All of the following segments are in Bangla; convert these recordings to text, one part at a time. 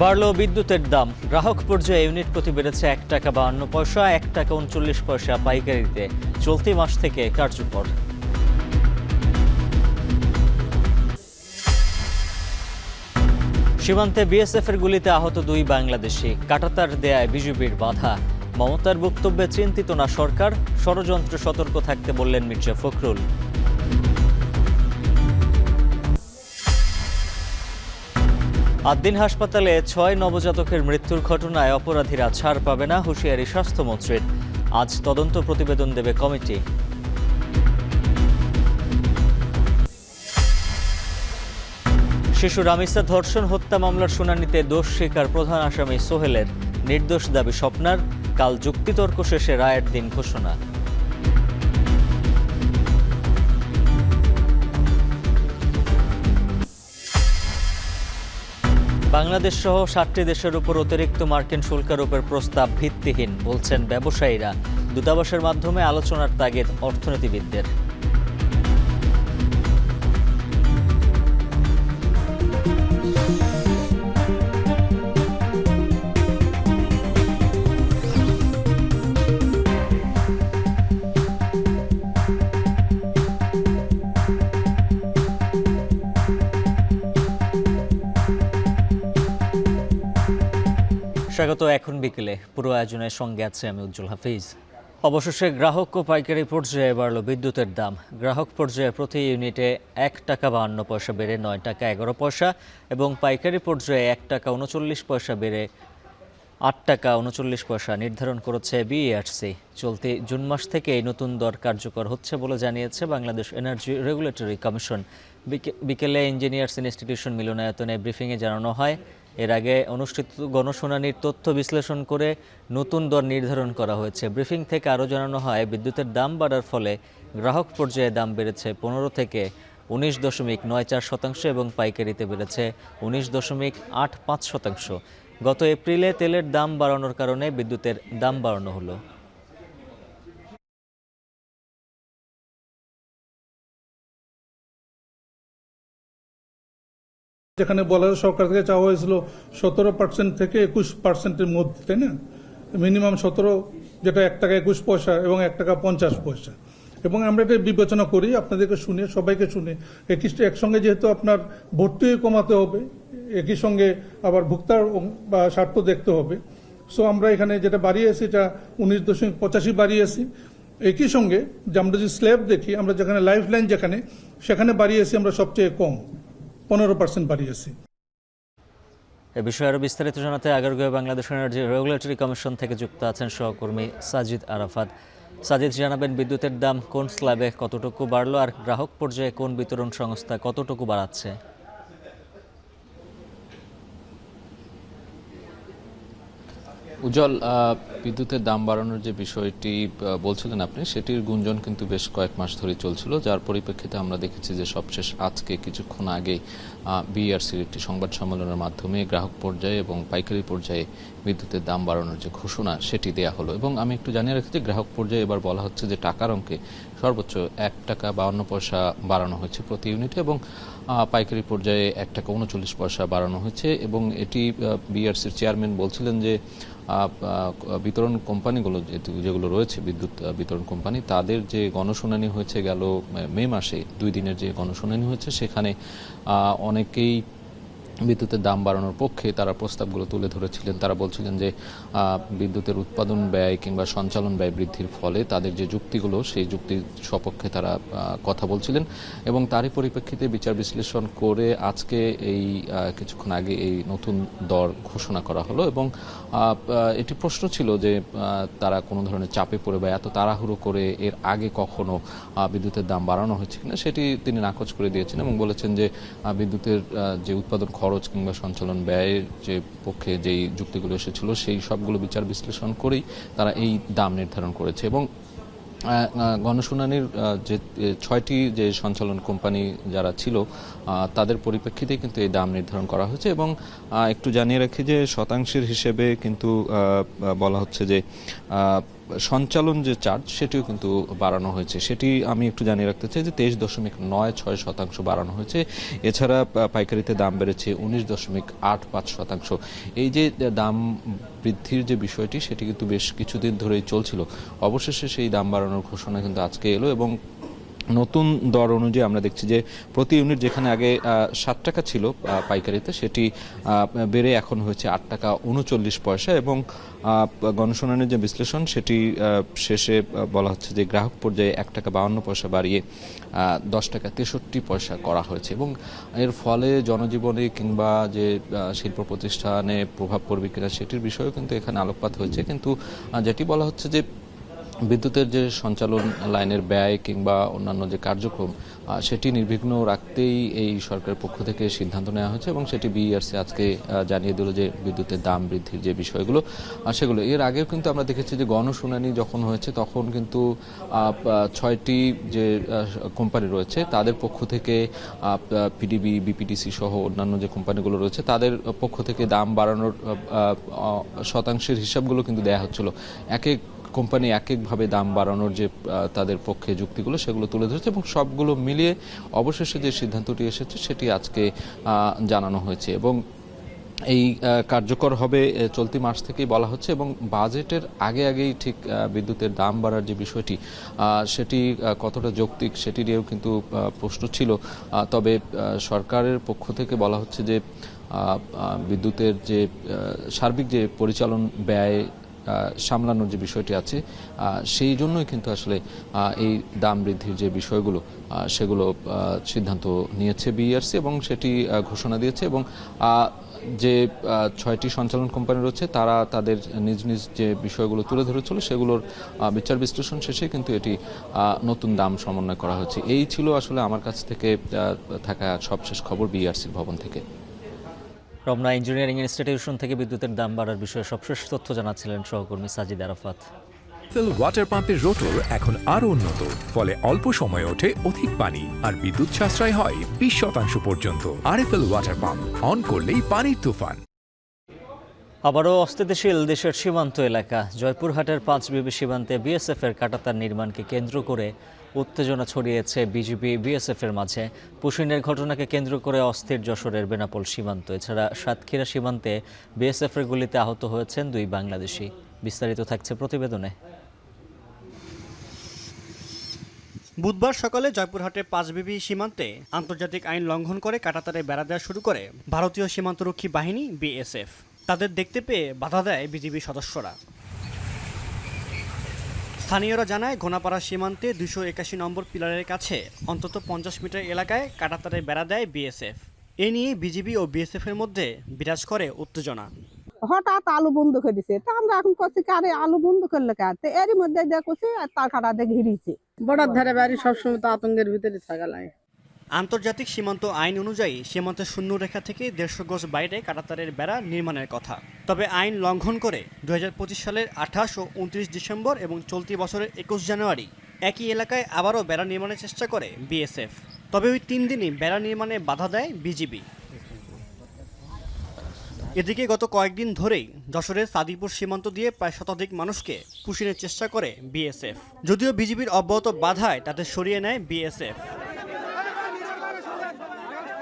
বাড়ল বিদ্যুতের দাম। গ্রাহক পর্যায়ে ইউনিট প্রতি বেড়েছে 1 টাকা 52 পয়সা, 1 টাকা 39 পয়সা পাইকারিতে। চলতি মাস থেকে কার্যকর। সীমান্তে বিএসএফের গুলিতে আহত 2 বাংলাদেশি। কাঁটাতার দেয়ায় বিজিবির বাধা। মমতার বক্তব্যে চিন্তিত না সরকার, ষড়যন্ত্রে সতর্ক থাকতে বললেন মির্জা ফখরুল। আদ্দিন হাসপাতালে 6 নবজাতকের মৃত্যুর ঘটনায় অপরাধীরা ছাড় পাবে না, হুঁশিয়ারি স্বাস্থ্যমন্ত্রীর। আজ তদন্ত প্রতিবেদন দেবে কমিটি। শিশু রামিসা ধর্ষণ হত্যা মামলার শুনানিতে দোষ স্বীকার প্রধান আসামি সোহেলের। নির্দোষ দাবি স্বপ্নার। কাল যুক্তিতর্ক শেষে রায়ের দিন ঘোষণা। বাংলাদেশ সহ 7টি দেশের উপর অতিরিক্ত মার্কিন শুল্ক আরোপের প্রস্তাব ভিত্তিহীন, বলছেন ব্যবসায়ীরা। দূতাবাসের মাধ্যমে আলোচনার তাগিদ অর্থনীতিবিদদের। স্বাগত। এখন বিকেলে পুরো আয়োজনের সঙ্গে আছে আমি উজ্জ্বল হাফিজ। অবশেষে গ্রাহক ও পাইকারি পর্যায়ে বাড়ল বিদ্যুতের দাম। গ্রাহক পর্যায়ে প্রতি ইউনিটে 1 টাকা 52 পয়সা বেড়ে 9 টাকা 11 পয়সা এবং পাইকারি পর্যায়ে 1 টাকা 39 পয়সা বেড়ে 8 টাকা 39 পয়সা নির্ধারণ করেছে বিইআরসি। চলতি জুন মাস থেকে এই নতুন দর কার্যকর হচ্ছে বলে জানিয়েছে বাংলাদেশ এনার্জি রেগুলেটরি কমিশন। বিকেলে ইঞ্জিনিয়ার্স ইনস্টিটিউশন মিলনায়তনে ব্রিফিংয়ে জানানো হয়, এর আগে অনুষ্ঠিত গণশুনানির তথ্য বিশ্লেষণ করে নতুন দর নির্ধারণ করা হয়েছে। ব্রিফিং থেকে আরও জানানো হয়, বিদ্যুতের দাম বাড়ার ফলে গ্রাহক পর্যায়ে দাম বেড়েছে 15 থেকে 19.94 শতাংশ এবং পাইকারিতে বেড়েছে 19.85 শতাংশ। গত এপ্রিলে তেলের দাম বাড়ানোর কারণে বিদ্যুতের দাম বাড়ানো হলো। যেখানে বলা সরকার থেকে চাওয়া হয়েছিল 17% থেকে 21% মধ্যে, তাই না? মিনিমাম 17, যেটা 1 টাকা 21 পয়সা এবং 1 টাকা 50 পয়সা। এবং আমরা এটা বিবেচনা করি, আপনাদেরকে শুনে, সবাইকে শুনে, একসঙ্গে যেহেতু আপনার ভর্তি কমাতে হবে, একই সঙ্গে আবার ভোক্তার বা স্বার্থ দেখতে হবে। সো আমরা এখানে যেটা বাড়িয়েছি এটা 19.85 বাড়িয়েছি। একই সঙ্গে যে আমরা যদি স্ল্যাব দেখি, আমরা যেখানে লাইফ লাইন সেখানে বাড়িয়েছি আমরা সবচেয়ে কম 15% বাড়িয়েছি। এ বিষয়ে আরও বিস্তারিত জানাতে Agargaon Bangladesh energy regulatory commission থেকে যুক্ত আছেন সহকর্মী সাজিদ আরাফাত। সাজিদ, জানাবেন বিদ্যুতের দাম কোন স্ল্যাবে কতটুকু বাড়লো আর গ্রাহক পর্যায়ে কোন বিতরণ সংস্থা কতটুকু বাড়াচ্ছে? উজ্জ্বল, বিদ্যুতের দাম বাড়ানোর যে বিষয়টি বলছিলেন আপনি, সেটির গুঞ্জন কিন্তু বেশ কয়েক মাস ধরে চলছিল, যার পরিপ্রেক্ষিতে আমরা দেখেছি যে সবশেষ আজকে কিছুক্ষণ আগে বিইআরসির একটি সংবাদ সম্মেলনের মাধ্যমে গ্রাহক পর্যায়ে এবং পাইকারি পর্যায়ে বিদ্যুতের দাম বাড়ানোর যে ঘোষণা সেটি দেয়া হলো। এবং আমি একটু জানিয়ে রাখি যে গ্রাহক পর্যায়ে এবার বলা হচ্ছে যে টাকার অঙ্কে সর্বোচ্চ 1 টাকা 52 পয়সা বাড়ানো হয়েছে প্রতি ইউনিটে এবং পাইকারি পর্যায়ে 1 টাকা 39 পয়সা বাড়ানো হয়েছে। এবং এটি বিইআরসির চেয়ারম্যান বলছিলেন যে বিতরণ কোম্পানিগুলো যেগুলো রয়েছে, বিদ্যুৎ বিতরণ কোম্পানি, তাদের যে গণশুনানি হয়েছে গেল মে মাসে 2 দিনের যে গণশুনানি হয়েছে, সেখানে অনেকেই বিদ্যুতের দাম বাড়ানোর পক্ষে তারা প্রস্তাবগুলো তুলে ধরেছিলেন। তারা বলছিলেন যে বিদ্যুতের উৎপাদন ব্যয় কিংবা সঞ্চালন ব্যয় বৃদ্ধির ফলে তাদের যে যুক্তিগুলো, সেই যুক্তির সপক্ষে তারা কথা বলছিলেন। এবং তারই পরিপ্রেক্ষিতে বিচার বিশ্লেষণ করে আজকে এই কিছুক্ষণ আগে এই নতুন দর ঘোষণা করা হলো। এবং এটি প্রশ্ন ছিল যে তারা কোনো ধরনের চাপে পড়ে বা এত তাড়াহুড়ো করে এর আগে কখনো বিদ্যুতের দাম বাড়ানো হয়েছে কিনা, সেটি তিনি নাকচ করে দিয়েছেন এবং বলেছেন যে বিদ্যুতের যে উৎপাদন খরচ কিংবা সঞ্চালন ব্যয়ের যে পক্ষে যেই যুক্তিগুলো এসেছিল, সেই সবগুলো বিচার বিশ্লেষণ করেই তারা এই দাম নির্ধারণ করেছে। এবং গণশুনানির যে 6টি যে সঞ্চালন কোম্পানি যারা ছিল, তাদের পরিপ্রেক্ষিতেই কিন্তু এই দাম নির্ধারণ করা হয়েছে। এবং একটু জানিয়ে রাখি যে শতাংশের হিসেবে কিন্তু বলা হচ্ছে যে সঞ্চালন যে চার্জ সেটিও কিন্তু বাড়ানো হয়েছে। সেটি আমি একটু জানিয়ে রাখতে চাই যে 23.96% বাড়ানো হয়েছে। এছাড়া পাইকারিতে দাম বেড়েছে 19.85%। এই যে দাম বৃদ্ধির যে বিষয়টি সেটি কিন্তু বেশ কিছুদিন ধরেই চলছিল। অবশেষে সেই দাম বাড়ানোর ঘোষণা কিন্তু আজকে এলো এবং নতুন দর অনুযায়ী আমরা দেখছি যে প্রতি ইউনিট যেখানে আগে 7 টাকা ছিল পাইকারিতে, সেটি বেড়ে এখন হয়েছে 8 টাকা 39 পয়সা এবং গণশুনানির যে বিশ্লেষণ সেটি শেষে বলা হচ্ছে যে গ্রাহক পর্যায়ে 1 টাকা 52 পয়সা বাড়িয়ে 10 টাকা 63 পয়সা করা হয়েছে এবং এর ফলে জনজীবনে কিংবা যে শিল্প প্রতিষ্ঠানে প্রভাব পড়বে কিনা সেটির বিষয়েও কিন্তু এখানে আলোকপাত হয়েছে। কিন্তু যেটি বলা হচ্ছে যে বিদ্যুতের যে সঞ্চালন লাইনের ব্যয় কিংবা অন্যান্য যে কার্যক্রম সেটি নির্বিঘ্ন রাখতেই এই সরকারের পক্ষ থেকে সিদ্ধান্ত নেওয়া হয়েছে এবং সেটি বিইআরসি আজকে জানিয়ে দিল যে বিদ্যুতের দাম বৃদ্ধির যে বিষয়গুলো সেগুলো। এর আগেও কিন্তু আমরা দেখেছি যে গণশুনানি যখন হয়েছে তখন কিন্তু 6টি যে কোম্পানি রয়েছে তাদের পক্ষ থেকে পিডিবি, বিপিডিসি সহ অন্যান্য যে কোম্পানিগুলো রয়েছে তাদের পক্ষ থেকে দাম বাড়ানোর শতাংশের হিসাবগুলো কিন্তু দেয়া হচ্ছিল। এক এক কোম্পানি এক একভাবে দাম বাড়ানোর যে তাদের পক্ষে যুক্তিগুলো সেগুলো তুলে ধরেছে এবং সবগুলো মিলিয়ে অবশেষে যে সিদ্ধান্তটি এসেছে সেটি আজকে জানানো হয়েছে এবং এই কার্যকর হবে চলতি মাস থেকেই বলা হচ্ছে এবং বাজেটের আগেই ঠিক বিদ্যুতের দাম বাড়ার যে বিষয়টি সেটি কতটা যৌক্তিক সেটি নিয়েও কিন্তু প্রশ্ন ছিল। তবে সরকারের পক্ষ থেকে বলা হচ্ছে যে বিদ্যুতের যে সার্বিক যে পরিচালন ব্যয় সামলানোর যে বিষয়টি আছে সেই জন্যই কিন্তু আসলে এই দাম বৃদ্ধির যে বিষয়গুলো সেগুলো সিদ্ধান্ত নিয়েছে বিইআরসি এবং সেটি ঘোষণা দিয়েছে এবং যে 6টি সঞ্চালন কোম্পানি রয়েছে তারা তাদের নিজ নিজ যে বিষয়গুলো তুলে ধরেছিল সেগুলোর বিচার বিশ্লেষণ শেষে কিন্তু এটি নতুন দাম সমন্বয় করা হয়েছে। এই ছিল আসলে আমার কাছ থেকে থাকা সবশেষ খবর বিইআরসির ভবন থেকে। রমনা ইঞ্জিনিয়ারিং ইনস্টিটিউশন থেকে বিদ্যুতের দাম বাড়ার বিষয়ে সবশেষ তথ্য জানাচ্ছিলেন সহকর্মী সাজিদ আরাফাত। ওয়াটার পাম্পের রোটর এখন আরো উন্নত, ফলে অল্প সময়ে ওঠে অধিক পানি আর বিদ্যুৎ সাশ্রয় হয় 20% পর্যন্ত। আরএফএল ওয়াটার পাম্প, অন করলেই পানির তুফান। আবারও অস্থিতিশীল দেশের সীমান্ত এলাকা জয়পুরহাটের 5 সীমান্তে বিএসএফের কাঁটাতার নির্মাণকে কেন্দ্র করে উত্তেজনা ছড়িয়েছে বিজিবি বিএসএফের মাঝে। পুশিনের ঘটনাকে কেন্দ্র করে অস্থির যশোরের বেনাপোল সীমান্ত। এছাড়া সাতক্ষীরা সীমান্তে বিএসএফের গুলিতে আহত হয়েছেন 2 বাংলাদেশি। বিস্তারিত থাকছে প্রতিবেদনে। বুধবার সকালে জয়পুরহাটের 5 সীমান্তে আন্তর্জাতিক আইন লঙ্ঘন করে কাঁটাতারে বেড়া দেওয়া শুরু করে ভারতীয় সীমান্তরক্ষী বাহিনী বিএসএফ। তাদের দেখতে পেয়ে বাধা দেয় বিজিবি সদস্যরা। স্থানীয়রা জানায় ঘোনাপাড়া সীমান্তে 281 নম্বর পিলারের কাছে অন্তত 50 মিটার এলাকায় কাঁটাতারে বেড়া দেয় বিএসএফ। এ নিয়ে বিজিবি ও বিএসএফ এর মধ্যে বিরাজ করে উত্তেজনা। হঠাৎ আলু বন্ধ করে দিছে, তা আমরা এখন করছি কারে আলু বন্ধ করলে কার, তো এরই মধ্যে দেখছি আর তার কাটাতে ঘিরিয়েছে। বর্ডার ধারে বাড়ি সবসময় তো আতঙ্কের ভিতরে থাকা লাগে। আন্তর্জাতিক সীমান্ত আইন অনুযায়ী সীমান্তের শূন্য রেখা থেকে 150 গজ বাইরে কাঁটাতারের বেড়া নির্মাণের কথা। তবে আইন লঙ্ঘন করে 2025 সালের 28 ও 29 ডিসেম্বর এবং চলতি বছরের 21 জানুয়ারি একই এলাকায় আবারও বেড়া নির্মাণের চেষ্টা করে বিএসএফ। তবে ওই 3 দিনই বেড়া নির্মাণে বাধা দেয় বিজিবি। এদিকে গত কয়েকদিন ধরেই যশোরের সাদিপুর সীমান্ত দিয়ে প্রায় শতাধিক মানুষকে পুশিনের চেষ্টা করে বিএসএফ। যদিও বিজিবির অব্যাহত বাধায় তাদের সরিয়ে নেয় বিএসএফ।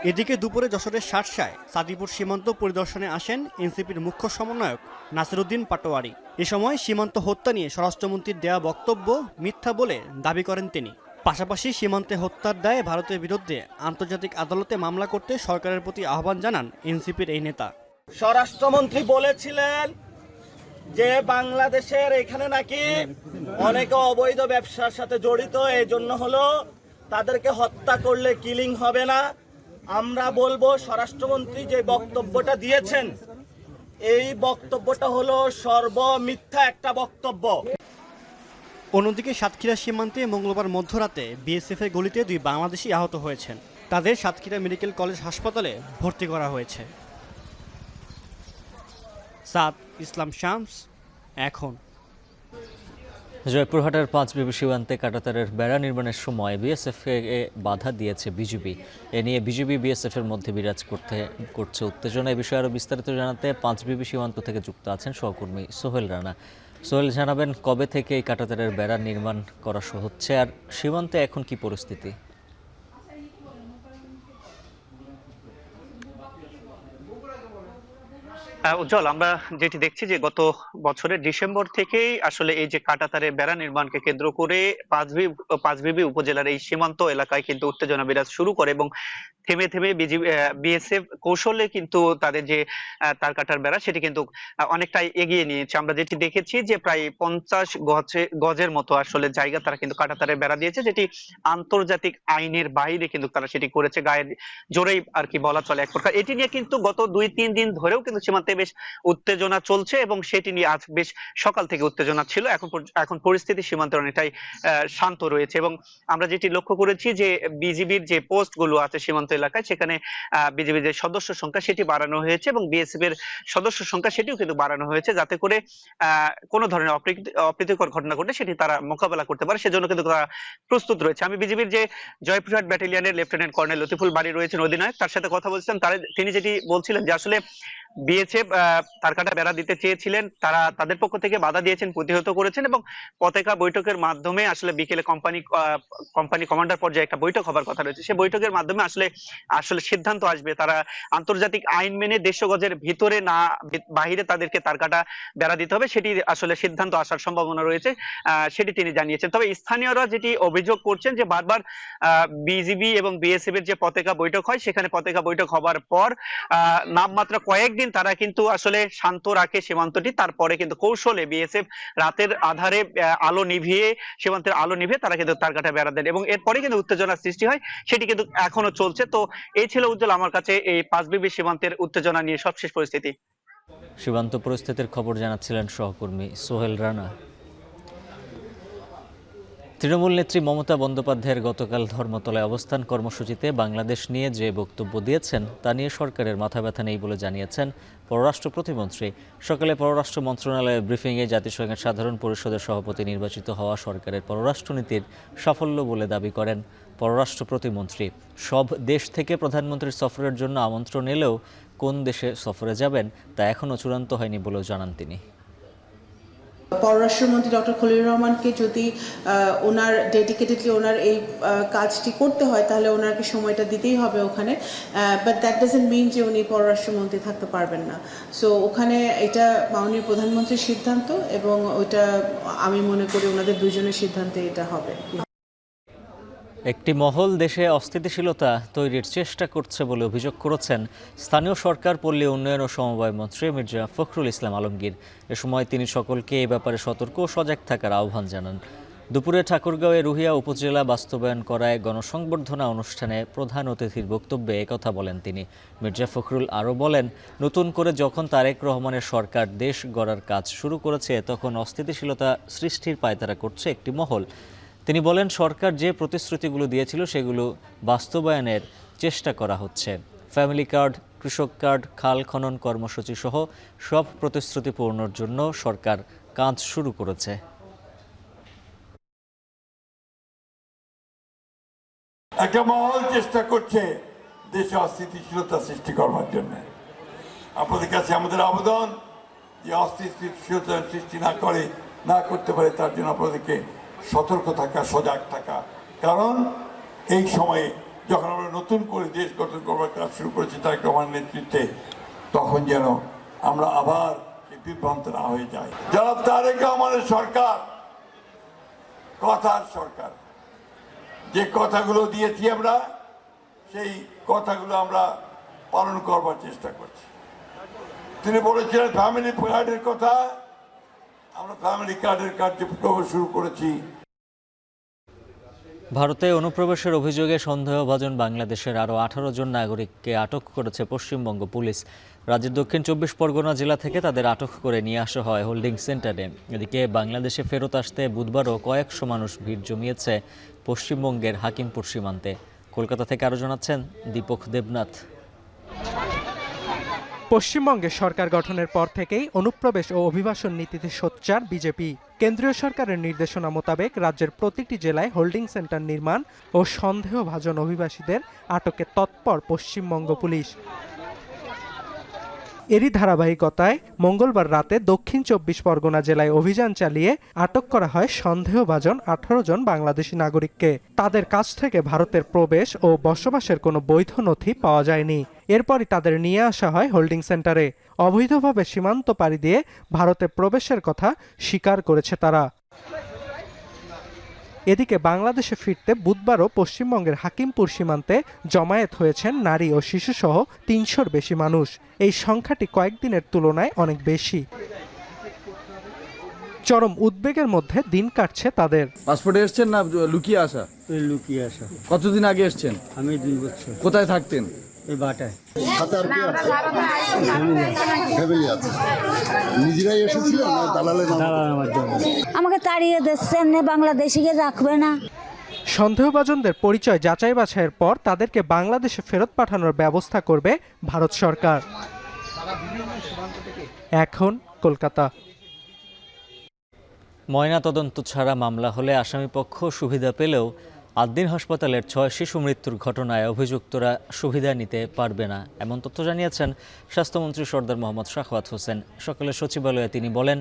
এদিকে দুপুরে যশোরের শার্শায় সাদিপুর সীমান্ত পরিদর্শনে আসেন এনসিপির মুখ্য সমন্বয়ক নাসিরউদ্দিন পাটোয়ারি। এ সময় সীমান্ত হত্যা নিয়ে স্বরাষ্ট্রমন্ত্রীর দেওয়া বক্তব্য মিথ্যা বলে দাবি করেন তিনি। পাশাপাশি সীমান্তে হত্যার দায়ে ভারতের বিরুদ্ধে আন্তর্জাতিক আদালতে মামলা করতে সরকারের প্রতি আহ্বান জানান এনসিপির এই নেতা। স্বরাষ্ট্রমন্ত্রী বলেছিলেন যে বাংলাদেশের এখানে নাকি অনেকে অবৈধ ব্যবসার সাথে জড়িত, এই জন্য হলো তাদেরকে হত্যা করলে কিলিং হবে না। আমরা বলবো স্বরাষ্ট্রমন্ত্রী যে বক্তব্যটা দিয়েছেন এই বক্তব্যটা হলো সর্বমিথ্যা একটা বক্তব্য। অন্যদিকে সাতক্ষীরা সীমান্তে মঙ্গলবার মধ্যরাতে বিএসএফ এর গুলিতে 2 বাংলাদেশি আহত হয়েছেন। তাদের সাতক্ষীরা মেডিকেল কলেজ হাসপাতালে ভর্তি করা হয়েছে। সাদ ইসলাম শামস, এখন। জয়পুরহাটের 5 সীমান্তে কাঁটাতারের বেড়া নির্মাণের সময় বিএসএফকে বাধা দিয়েছে বিজিবি। এ নিয়ে বিজিবি বিএসএফের মধ্যে বিরাজ করছে উত্তেজনা। এই বিষয়ে আরও বিস্তারিত জানাতে 5 সীমান্ত থেকে যুক্ত আছেন সহকর্মী সোহেল রানা। সোহেল জানাবেন কবে থেকে এই কাঁটাতারের বেড়া নির্মাণ করা হচ্ছে আর সীমান্তে এখন কি পরিস্থিতি? উজ্জ্বল, আমরা যেটি দেখছি যে গত বছরের ডিসেম্বর থেকেই আসলে এই যে কাঁটাতারের বেড়া নির্মাণকে কেন্দ্র করে পাঁচবিবি উপজেলার এই সীমান্ত এলাকায় কিন্তু উত্তেজনা বিরাজ শুরু করে এবং থেমে থেমে বিএসএফ কৌশলে কিন্তু তাদের যে তার কাটার বেড়া সেটি কিন্তু অনেকটাই এগিয়ে নিয়েছে। আমরা যেটি দেখেছি যে প্রায় 50 গজের মতো আসলে জায়গা তারা কিন্তু কাঁটাতারের বেড়া দিয়েছে, যেটি আন্তর্জাতিক আইনের বাইরে কিন্তু তারা সেটি করেছে, গায়ের জোরেই আর কি বলা চলে এক প্রকার। এটি নিয়ে কিন্তু গত 2-3 দিন ধরেও কিন্তু সীমান্তে বেশ উত্তেজনা চলছে এবং সেটি নিয়ে আজ বেশ সকাল থেকে উত্তেজনা ছিল। এখন পরিস্থিতি সীমান্তে অনেকটাই শান্ত রয়েছে এবং আমরা যেটি লক্ষ্য করেছি যে বিজিবির যে পোস্ট গুলো আছে সীমান্ত এলাকায়, সেখানে বিজিবির যে সদস্য সংখ্যা সেটি বাড়ানো হয়েছে এবং বিএসএফ এর সদস্য সংখ্যা সেটিও কিন্তু বাড়ানো হয়েছে, যাতে করে কোনো ধরনের অপ্রীতিকর ঘটনা ঘটলে সেটি তারা মোকাবেলা করতে পারে, সেজন্য কিন্তু তারা প্রস্তুত রয়েছে। আমি বিজিবির যে জয়পুরহাট ব্যাটালিয়নের লেফটেন্যান্ট কর্নেল লতিফুল বাড়ি রয়েছেন অধিনায়ক, তার সাথে কথা বলছিলাম। তিনি যেটি বলছিলেন যে আসলে বিএসএফ তার কাটা বেড়া দিতে চেয়েছিলেন, তারা তাদের পক্ষ থেকে বাধা দিয়েছেন, প্রতিহত করেছেন এবং পতাকা বৈঠকের মাধ্যমে আসলে বিকেলে কোম্পানি কমান্ডার পর্যায়ে একটা বৈঠক হবার কথা রয়েছে। সেই বৈঠকের মাধ্যমে আসলে সিদ্ধান্ত আসবে, তারা আন্তর্জাতিক আইন মেনে 150 গজের ভিতরে না বাহিরে তাদেরকে তার কাটা বেড়া দিতে হবে, সেটি আসলে সিদ্ধান্ত আসার সম্ভাবনা রয়েছে, সেটি তিনি জানিয়েছেন। তবে স্থানীয়রা যেটি অভিযোগ করছেন যে বারবার বিজিবি এবং বিএসএফ এর যে পতাকা বৈঠক হয়, সেখানে পতাকা বৈঠক হবার পর নামমাত্র কয়েকদিন তারা কিন্তু আসলে শান্ত রাখে সীমান্তটি, তারপরে কিন্তু কৌশলে বিএসএফ রাতের আধারে সীমান্তের আলো নিভিয়ে তারা কিন্তু তার কাটা বেড়া দেন এবং এরপরে কিন্তু উত্তেজনার সৃষ্টি হয়, সেটি কিন্তু এখনো চলছে। তো এই ছিল উজ্জ্বল আমার কাছে এই পাঁচবিবি সীমান্তের উত্তেজনা নিয়ে সবশেষ পরিস্থিতি। সীমান্ত পরিস্থিতির খবর জানাচ্ছিলেন সহকর্মী সোহেল রানা। তৃণমূল নেত্রী মমতা বন্দ্যোপাধ্যায়ের গতকাল ধর্মতলায় অবস্থান কর্মসূচিতে বাংলাদেশ নিয়ে যে বক্তব্য দিয়েছেন তা নিয়ে সরকারের মাথা ব্যথা নেই বলে জানিয়েছেন পররাষ্ট্র প্রতিমন্ত্রী। সকালে পররাষ্ট্র মন্ত্রণালয়ের ব্রিফিংয়ে জাতিসংঘের সাধারণ পরিষদের সভাপতি নির্বাচিত হওয়া সরকারের পররাষ্ট্রনীতির সাফল্য বলে দাবি করেন পররাষ্ট্র প্রতিমন্ত্রী। সব দেশ থেকে প্রধানমন্ত্রীর সফরের জন্য আমন্ত্রণ এলেও কোন দেশে সফরে যাবেন তা এখনও চূড়ান্ত হয়নি বলেও জানান তিনি। পররাষ্ট্রমন্ত্রী ডক্টর খলিলুর রহমানকে যদি ওনার ডেডিকেটেডলি ওনার এই কাজটি করতে হয়, তাহলে ওনাকে সময়টা দিতেই হবে ওখানে, বাট দ্যাট ডাজন্ট মিন যে উনি পররাষ্ট্রমন্ত্রী থাকতে পারবেন না। সো ওখানে এটা মাননীয় প্রধানমন্ত্রীর সিদ্ধান্ত এবং ওইটা আমি মনে করি ওনাদের দুজনের সিদ্ধান্তে এটা হবে। একটি মহল দেশে অস্থিতিশীলতা তৈরির চেষ্টা করছে বলে অভিযোগ করেছেন স্থানীয় সরকার, পল্লী উন্নয়ন ও সমবায় মন্ত্রী মির্জা ফখরুল ইসলাম আলমগীর। এ সময় তিনি সকলকে এ ব্যাপারে সতর্ক ও সজাগ থাকার আহ্বান জানান। দুপুরে ঠাকুরগাঁওয়ে রুহিয়া উপজেলা বাস্তবায়ন করায় গণসংবর্ধনা অনুষ্ঠানে প্রধান অতিথির বক্তব্যে একথা বলেন তিনি। মির্জা ফখরুল আরও বলেন, নতুন করে যখন তারেক রহমানের সরকার দেশ গড়ার কাজ শুরু করেছে, তখন অস্থিতিশীলতা সৃষ্টির পায়তারা করছে একটি মহল। তিনি বলেন, সরকার যে প্রতিশ্রুতিগুলো দিয়েছিল সেগুলো বাস্তবায়নের চেষ্টা করা হচ্ছে। ফ্যামিলি কার্ড, কৃষক কার্ড, খাল খনন কর্মসূচি সহ সব প্রতিশ্রুতি পূরণের জন্য সরকার কাজ শুরু করেছে। একটা মহল চেষ্টা করছে দেশে অস্থিতিশীলতা সৃষ্টি করবার জন্য। আপনাদের কাছে আমাদের আবেদন, যে অস্থিতিশীলতা সৃষ্টি না করতে পারে তার জন্য আপনাদেরকে সতর্ক থাকা, সজাগ থাকা। কারণ এই সময়ে যখন আমরা নতুন করে দেশ গঠন করবার কাজ শুরু করেছি তারেক রহমানের নেতৃত্বে, তখন যেন আমরা আবার বিভ্রান্ত না হয়ে যাই। যারা তারেক রহমানের সরকার, কথার সরকার, যে কথাগুলো দিয়েছি আমরা সেই কথাগুলো আমরা পালন করবার চেষ্টা করছি। তিনি বলেছিলেন ফ্যামিলি কার্ডের কথা, আমরা ফ্যামিলি কার্ডের কার্যক্রম শুরু করেছি। ভারতে অনুপ্রবেশের অভিযোগে সন্দেহভাজন বাংলাদেশের আরও 18 জন নাগরিককে আটক করেছে পশ্চিমবঙ্গ পুলিশ। রাজ্যের দক্ষিণ 24 পরগনা জেলা থেকে তাদের আটক করে নিয়ে আসা হয় হোল্ডিং সেন্টারে। এদিকে বাংলাদেশে ফেরত আসতে বুধবারও কয়েকশো মানুষ ভিড় জমিয়েছে পশ্চিমবঙ্গের হাকিমপুর সীমান্তে। কলকাতা থেকে আরও জানাচ্ছেন দীপক দেবনাথ। পশ্চিমবঙ্গে সরকার গঠনের পর থেকেই অনুপ্রবেশ ও অভিবাসন নীতিতে সোচ্চার বিজেপি। কেন্দ্রীয় সরকারের নির্দেশনা মোতাবেক রাজ্যের প্রতিটি জেলায় হোল্ডিং সেন্টার নির্মাণ ও সন্দেহভাজন অভিবাসীদের আটকে তৎপর পশ্চিমবঙ্গ পুলিশ। এরই ধারাবাহিকতায় মঙ্গলবার রাতে দক্ষিণ 24 পরগনা জেলায় অভিযান চালিয়ে আটক করা হয় সন্দেহভাজন 18 জন বাংলাদেশি নাগরিককে। তাদের কাছ থেকে ভারতের প্রবেশ ও বসবাসের কোনো বৈধ নথি পাওয়া যায়নি। এরপরই তাদের নিয়ে আসা হয় হোল্ডিং সেন্টারে। অবৈধভাবে সীমান্ত পাড়ি দিয়ে ভারতে প্রবেশের কথা স্বীকার করেছে তারা। এদিকে বাংলাদেশে ফিরতে বুধবারও পশ্চিমবঙ্গের হাকিমপুর সীমান্তে জমায়েত হয়েছেন নারী ও শিশুসহ 300-র বেশি মানুষ। এই সংখ্যাটি কয়েকদিনের তুলনায় অনেক বেশি। চরম উদ্বেগের মধ্যে দিন কাটছে তাদের। পাসপোর্টে এসছেন না লুকিয়ে আসা? লুকিয়ে আসা। কতদিন আগে এসছেন? আমি 2 বছর। কোথায় থাকতেন? এই বাটায়। নিজেরাই এসেছিলেন না দালালের মাধ্যমে? আমাকে তাড়িয়ে দিচ্ছেন, বাংলাদেশিকে রাখবে না। সন্দেহভাজনদের পরিচয় যাচাই বাছাইয়ের পর তাদেরকে বাংলাদেশে ফেরত পাঠানোর ব্যবস্থা করবে ভারত সরকার। এখন কলকাতা। ময়নাতদন্ত ছাড়া মামলা হলে আসামিপক্ষ সুবিধা পেলেও আদ্দিন হাসপাতালের 6 শিশু মৃত্যুর ঘটনায় অভিযুক্তরা সুবিধা নিতে পারবে না, এমন তথ্য জানিয়েছেন স্বাস্থ্যমন্ত্রী সরদার মোহাম্মদ শাখাওয়াত হোসেন। সকালে সচিবালয়ে তিনি বলেন,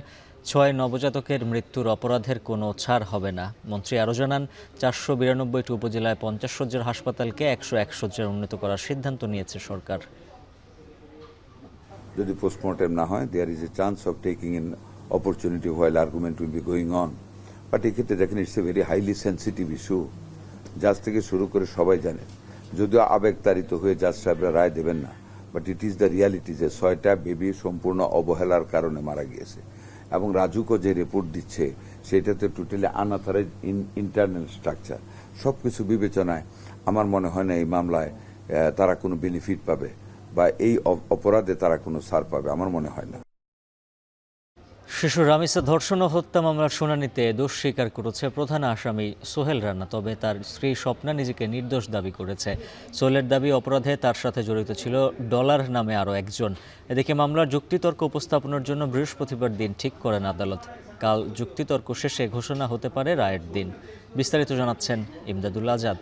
6 নবজাতকের মৃত্যুর অপরাধের কোনো ছাড় হবে না। মন্ত্রী আরও জানান, 492টি উপজেলায় 50 শয্যার হাসপাতালকে 101 শয্যার উন্নীত করার সিদ্ধান্ত নিয়েছে সরকার। যদি পোস্টমর্টেম না হয়, there is a chance of taking in opportunity while argument will be going on. But এক্ষেত্রে দেখেন, it's a very highly sensitive issue. জাজ থেকে শুরু করে সবাই জানে, যদিও আবেগতাড়িত হয়ে জাজ সাহেবরা রায় দেবেন না, but it is the reality যে 6টা বেবি সম্পূর্ণ অবহেলার কারণে মারা গিয়েছে। এবং রাজুকও যে রিপোর্ট দিচ্ছে সেটাতে টোটালি আনঅথরাইজড ইন্টারনাল স্ট্রাকচার। সবকিছু বিবেচনায় আমার মনে হয় না এই মামলায় তারা কোনো বেনিফিট পাবে বা এই অপরাধে তারা কোনো ছাড় পাবে, আমার মনে হয় না। শিশু রামিসা ধর্ষণ ও হত্যা মামলার শুনানিতে দোষ স্বীকার করেছে প্রধান আসামি সোহেল রানা। তবে তার স্ত্রী স্বপ্না নিজেকে নির্দোষ দাবি করেছে। সোহেলের দাবি, অপরাধে তার সাথে জড়িত ছিল ডলার নামে আরও একজন। এদিকে মামলার যুক্তিতর্ক উপস্থাপনের জন্য বৃহস্পতিবার দিন ঠিক করেন আদালত। কাল যুক্তিতর্ক শেষে ঘোষণা হতে পারে রায়ের দিন। বিস্তারিত জানাচ্ছেন ইমদাদুল আজাদ।